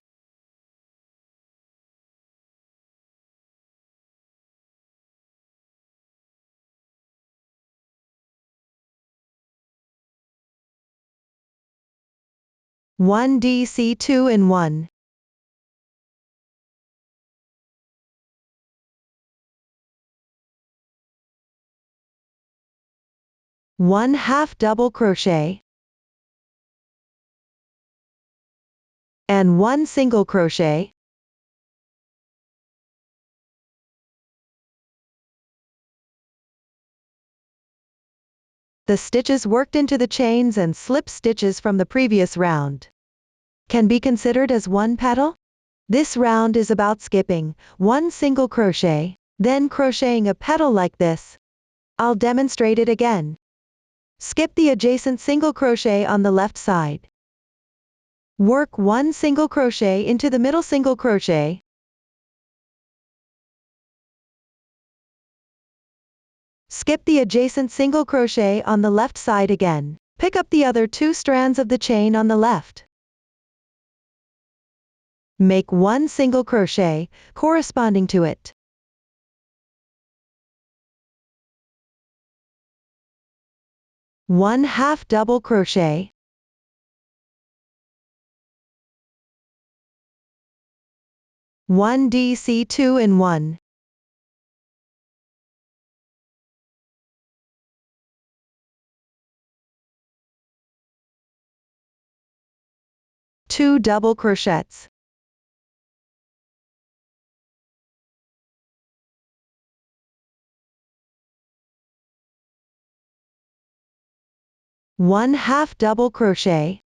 One DC 2-in-1. One half double crochet. And 1 single crochet. The stitches worked into the chains and slip stitches from the previous round can be considered as one petal. This round is about skipping 1 single crochet, then crocheting a petal like this. I'll demonstrate it again. Skip the adjacent single crochet on the left side. Work 1 single crochet into the middle single crochet. Skip the adjacent single crochet on the left side again. Pick up the other 2 strands of the chain on the left. Make 1 single crochet corresponding to it. One half double crochet. One DC 2-in-1. Two double crochets. One half double crochet.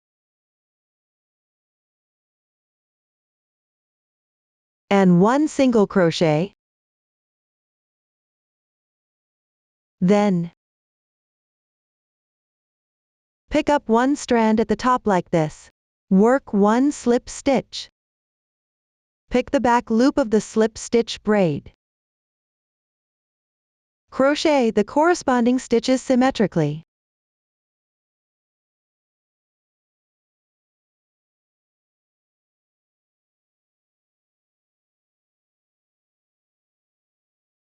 And 1 single crochet. Then pick up 1 strand at the top like this. Work 1 slip stitch. Pick the back loop of the slip stitch braid. Crochet the corresponding stitches symmetrically.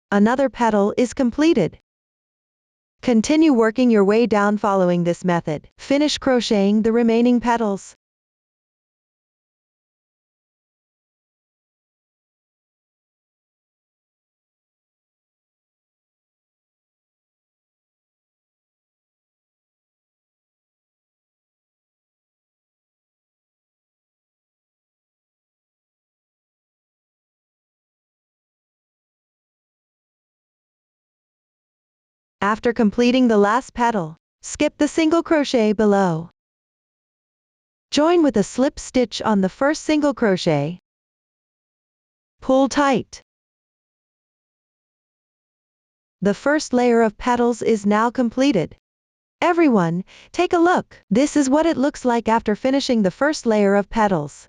Another petal is completed. Continue working your way down following this method. Finish crocheting the remaining petals. After completing the last petal, skip the single crochet below. Join with a slip stitch on the first single crochet. Pull tight. The first layer of petals is now completed. Everyone, take a look. This is what it looks like after finishing the first layer of petals.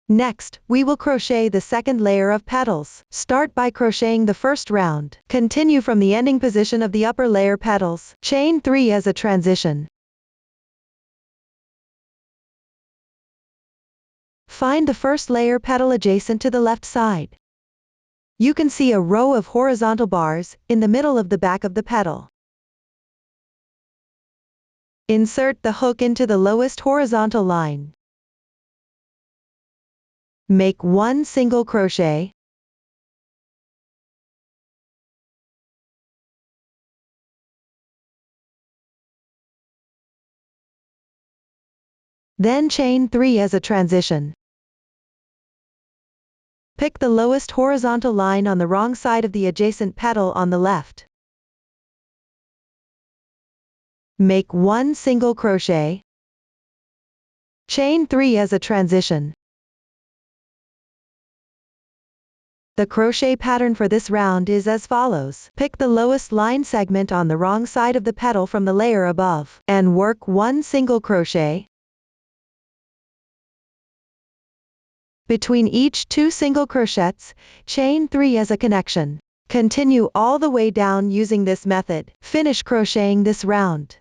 Next, we will crochet the second layer of petals. Start by crocheting the first round. Continue from the ending position of the upper layer petals. Chain 3 as a transition. Find the first layer petal adjacent to the left side. You can see a row of horizontal bars in the middle of the back of the petal. Insert the hook into the lowest horizontal line. Make 1 single crochet. Then chain 3 as a transition. Pick the lowest horizontal line on the wrong side of the adjacent petal on the left. Make 1 single crochet. Chain 3 as a transition. The crochet pattern for this round is as follows. Pick the lowest line segment on the wrong side of the petal from the layer above, and work 1 single crochet. Between each 2 single crochets, chain 3 as a connection. Continue all the way down using this method. Finish crocheting this round.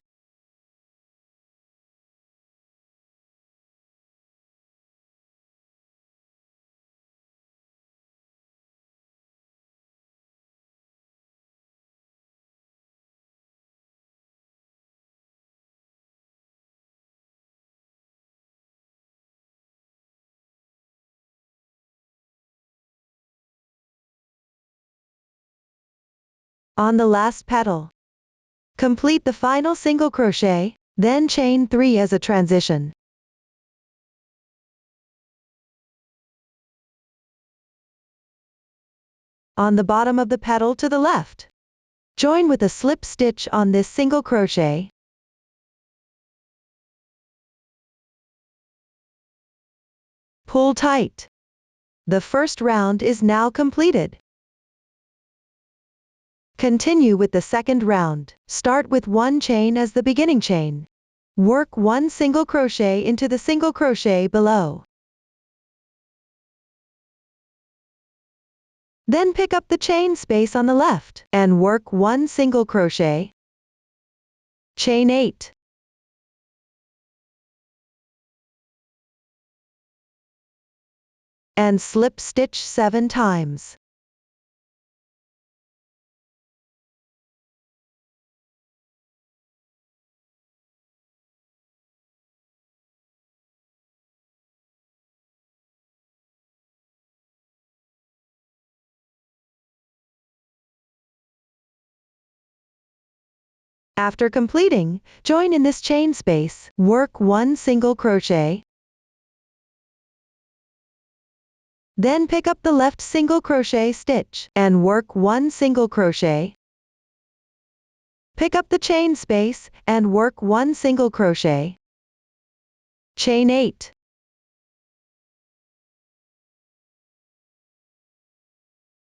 On the last petal, complete the final single crochet, then chain 3 as a transition. On the bottom of the petal to the left, join with a slip stitch on this single crochet. Pull tight. The first round is now completed. Continue with the second round. Start with 1 chain as the beginning chain. Work 1 single crochet into the single crochet below. Then pick up the chain space on the left and work 1 single crochet. Chain 8. And slip stitch 7 times. After completing, join in this chain space, work 1 single crochet. Then pick up the left single crochet stitch and work 1 single crochet. Pick up the chain space and work 1 single crochet. Chain 8.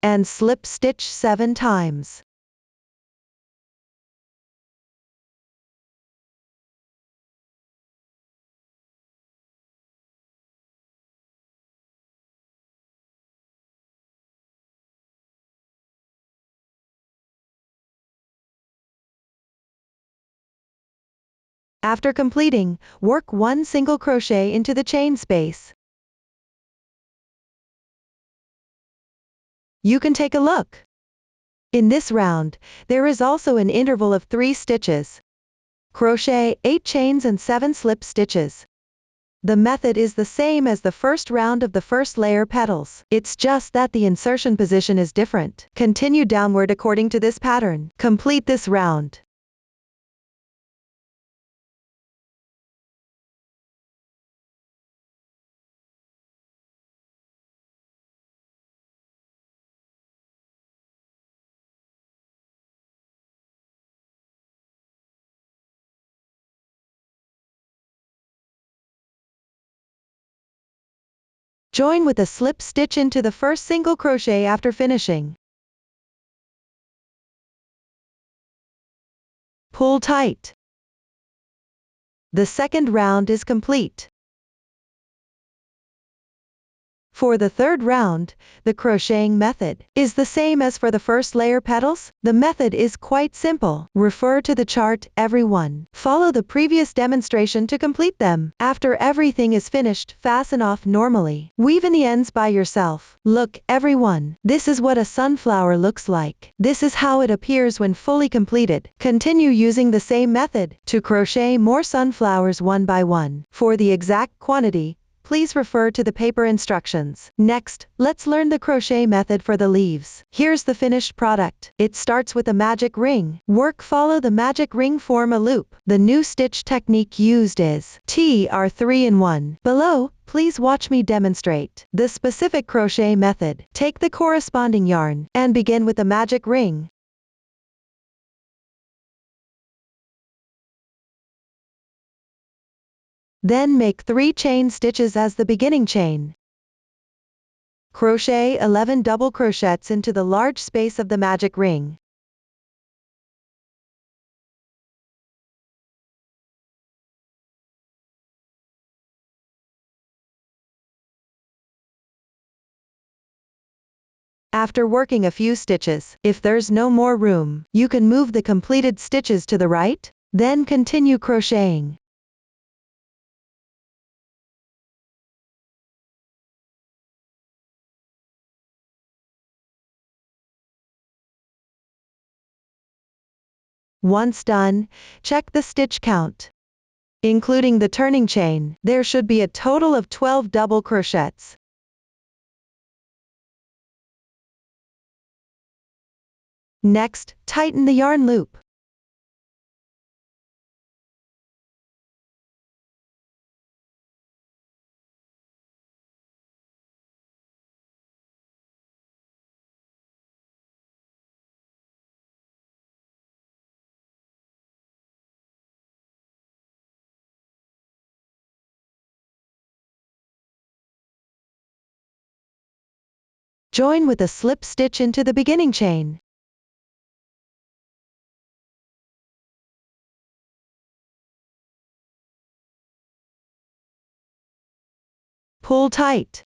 And slip stitch 7 times. After completing, work 1 single crochet into the chain space. You can take a look. In this round, there is also an interval of 3 stitches. Crochet 8 chains and 7 slip stitches. The method is the same as the first round of the first layer petals. It's just that the insertion position is different. Continue downward according to this pattern. Complete this round. Join with a slip stitch into the first single crochet after finishing. Pull tight. The second round is complete. For the third round, the crocheting method is the same as for the first layer petals. The method is quite simple. Refer to the chart, everyone. Follow the previous demonstration to complete them. After everything is finished, fasten off normally. Weave in the ends by yourself. Look, everyone. This is what a sunflower looks like. This is how it appears when fully completed. Continue using the same method to crochet more sunflowers one by one. For the exact quantity, please refer to the paper instructions. Next, let's learn the crochet method for the leaves. Here's the finished product. It starts with a magic ring. Follow the magic ring, form a loop. The new stitch technique used is TR3-in-1. Below, please watch me demonstrate the specific crochet method. Take the corresponding yarn and begin with the magic ring. Then make 3 chain stitches as the beginning chain. Crochet 11 double crochets into the large space of the magic ring. After working a few stitches, if there's no more room, you can move the completed stitches to the right, then continue crocheting. Once done, check the stitch count. Including the turning chain, there should be a total of 12 double crochets. Next, tighten the yarn loop. Join with a slip stitch into the beginning chain. Pull tight.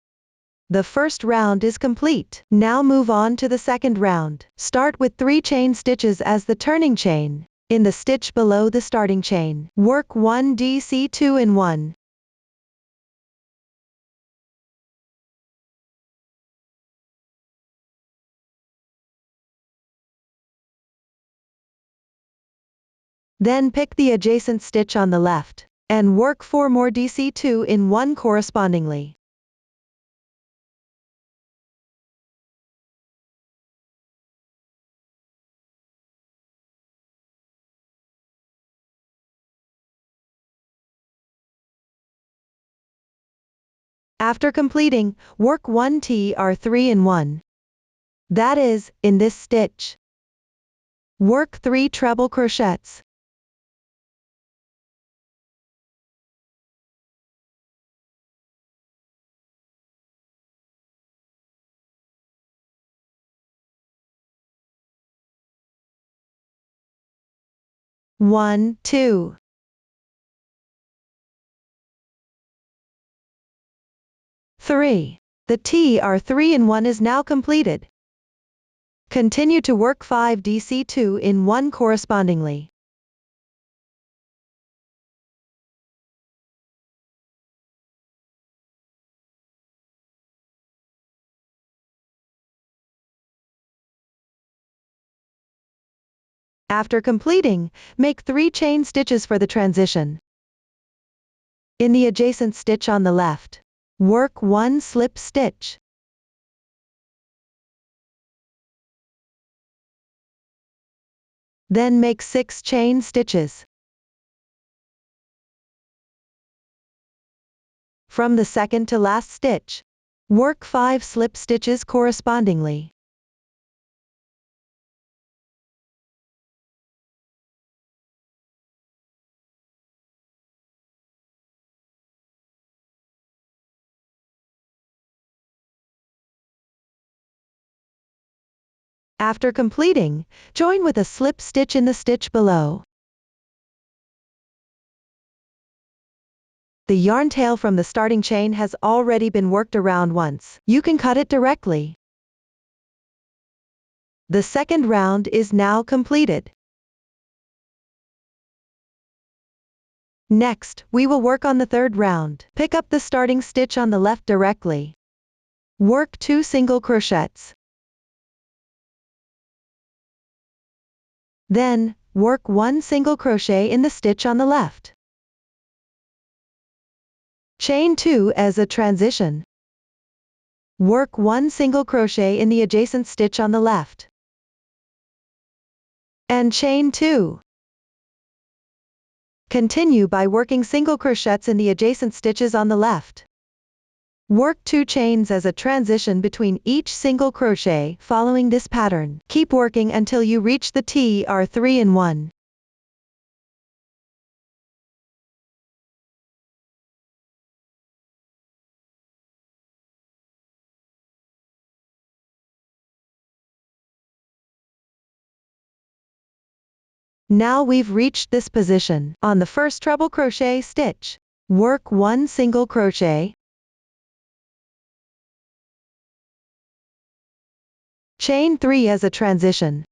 The first round is complete. Now move on to the second round. Start with 3 chain stitches as the turning chain. In the stitch below the starting chain, work 1 DC2-in-1. Then pick the adjacent stitch on the left, and work 4 more DC2-in-1 correspondingly. After completing, work 1 TR3-in-1. That is, in this stitch, work 3 treble crochets. One, 2. 3. The TR3-in-1 is now completed. Continue to work 5 DC2-in-1 correspondingly. After completing, make 3 chain stitches for the transition. In the adjacent stitch on the left, work 1 slip stitch. Then make 6 chain stitches. From the second to last stitch, work 5 slip stitches correspondingly. After completing, join with a slip stitch in the stitch below. The yarn tail from the starting chain has already been worked around once. You can cut it directly. The second round is now completed. Next, we will work on the third round. Pick up the starting stitch on the left directly. Work 2 single crochets. Then, work 1 single crochet in the stitch on the left. Chain 2 as a transition. Work 1 single crochet in the adjacent stitch on the left. And chain 2. Continue by working single crochets in the adjacent stitches on the left. Work 2 chains as a transition between each single crochet following this pattern. Keep working until you reach the TR3-in-1. Now we've reached this position. On the first treble crochet stitch, work 1 single crochet. Chain 3 as a transition.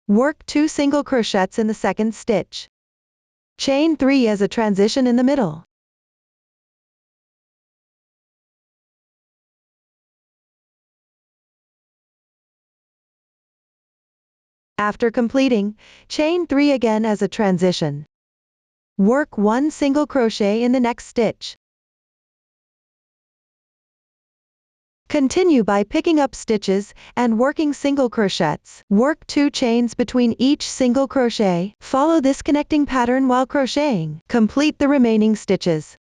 Work 2 single crochets in the second stitch. Chain 3 as a transition in the middle. After completing, chain 3 again as a transition. Work 1 single crochet in the next stitch. Continue by picking up stitches and working single crochets. Work 2 chains between each single crochet. Follow this connecting pattern while crocheting. Complete the remaining stitches.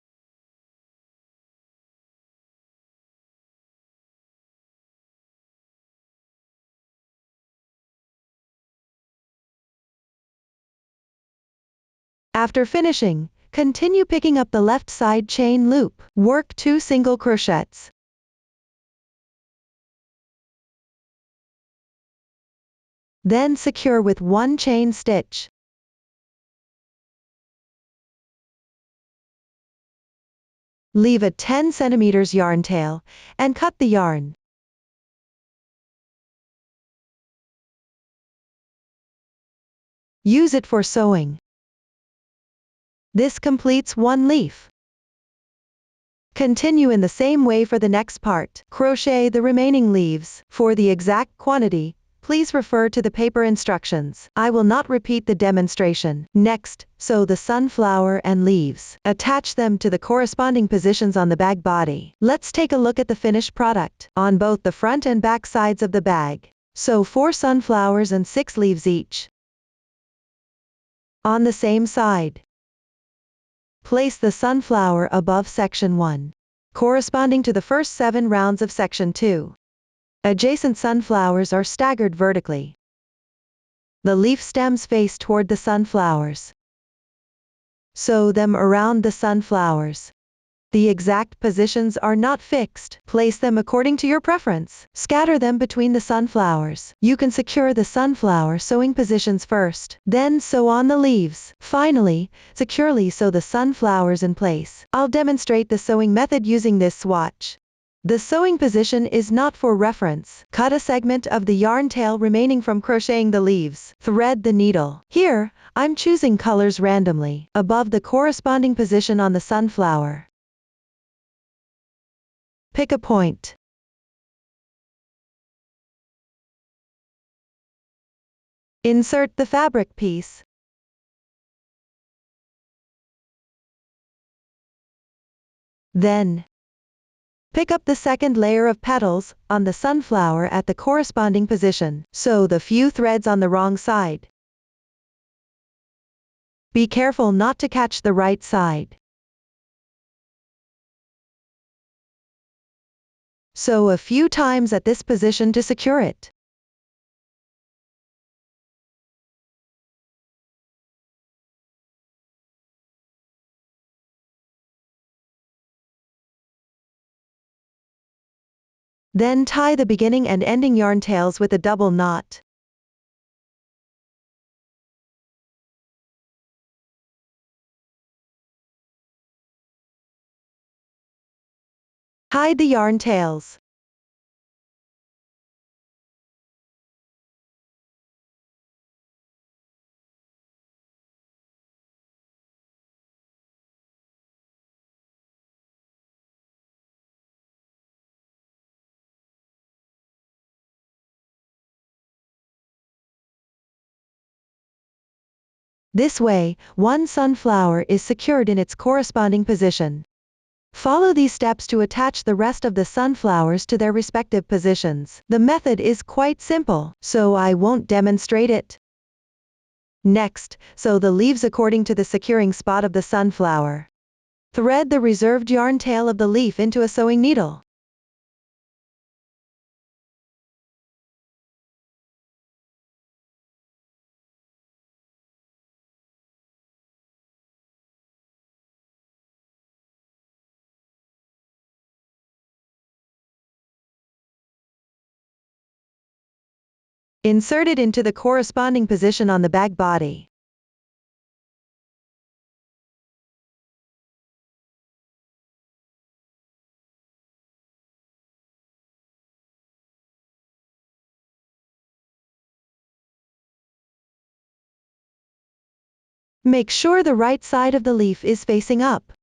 After finishing, continue picking up the left side chain loop. Work 2 single crochets. Then secure with 1 chain stitch. Leave a 10 cm yarn tail, and cut the yarn. Use it for sewing. This completes 1 leaf. Continue in the same way for the next part. Crochet the remaining leaves. For the exact quantity, please refer to the paper instructions. I will not repeat the demonstration. Next, sew the sunflower and leaves. Attach them to the corresponding positions on the bag body. Let's take a look at the finished product. On both the front and back sides of the bag, sew 4 sunflowers and 6 leaves each. On the same side, place the sunflower above section 1, corresponding to the first 7 rounds of section 2. Adjacent sunflowers are staggered vertically. The leaf stems face toward the sunflowers. Sew them around the sunflowers. The exact positions are not fixed. Place them according to your preference. Scatter them between the sunflowers. You can secure the sunflower sewing positions first, then sew on the leaves. Finally, securely sew the sunflowers in place. I'll demonstrate the sewing method using this swatch. The sewing position is not for reference. Cut a segment of the yarn tail remaining from crocheting the leaves. Thread the needle. Here, I'm choosing colors randomly, above the corresponding position on the sunflower. Pick a point. Insert the fabric piece. Then, pick up the second layer of petals on the sunflower at the corresponding position. Sew the few threads on the wrong side. Be careful not to catch the right side. Sew a few times at this position to secure it. Then tie the beginning and ending yarn tails with a double knot. Hide the yarn tails. This way, one sunflower is secured in its corresponding position. Follow these steps to attach the rest of the sunflowers to their respective positions. The method is quite simple, so I won't demonstrate it. Next, sew the leaves according to the securing spot of the sunflower. Thread the reserved yarn tail of the leaf into a sewing needle. Insert it into the corresponding position on the bag body. Make sure the right side of the leaf is facing up.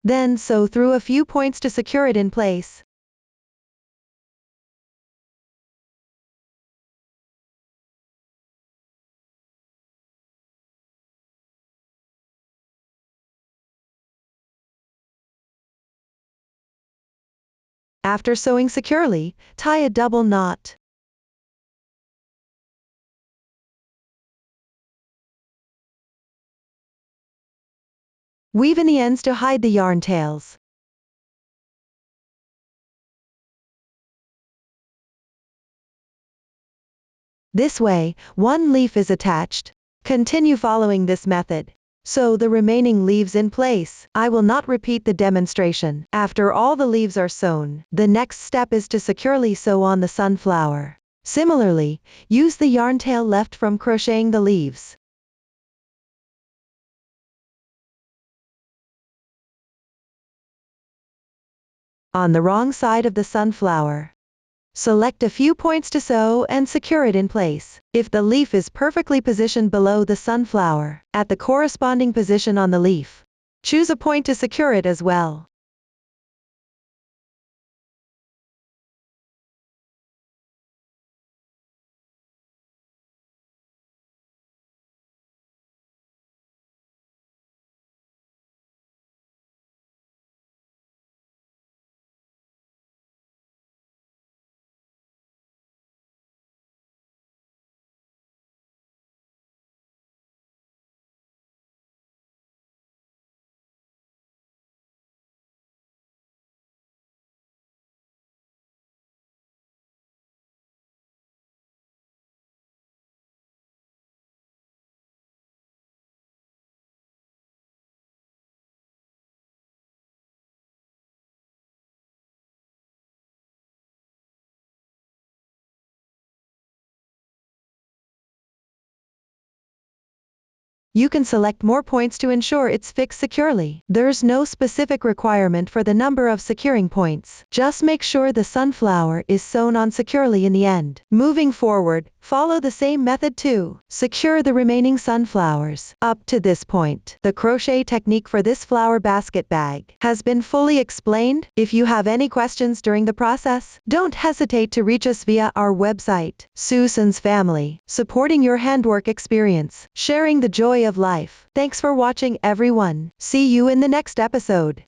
Then sew through a few points to secure it in place. After sewing securely, tie a double knot. Weave in the ends to hide the yarn tails. This way, one leaf is attached. Continue following this method. Sew the remaining leaves in place. I will not repeat the demonstration. After all the leaves are sewn, the next step is to securely sew on the sunflower. Similarly, use the yarn tail left from crocheting the leaves. On the wrong side of the sunflower, select a few points to sew and secure it in place. If the leaf is perfectly positioned below the sunflower, at the corresponding position on the leaf, choose a point to secure it as well. You can select more points to ensure it's fixed securely. There's no specific requirement for the number of securing points. Just make sure the sunflower is sewn on securely in the end. Moving forward, follow the same method to secure the remaining sunflowers. Up to this point, the crochet technique for this flower basket bag has been fully explained. If you have any questions during the process, don't hesitate to reach us via our website. Susan's Family, supporting your handwork experience, sharing the joy of life. Thanks for watching, everyone. See you in the next episode.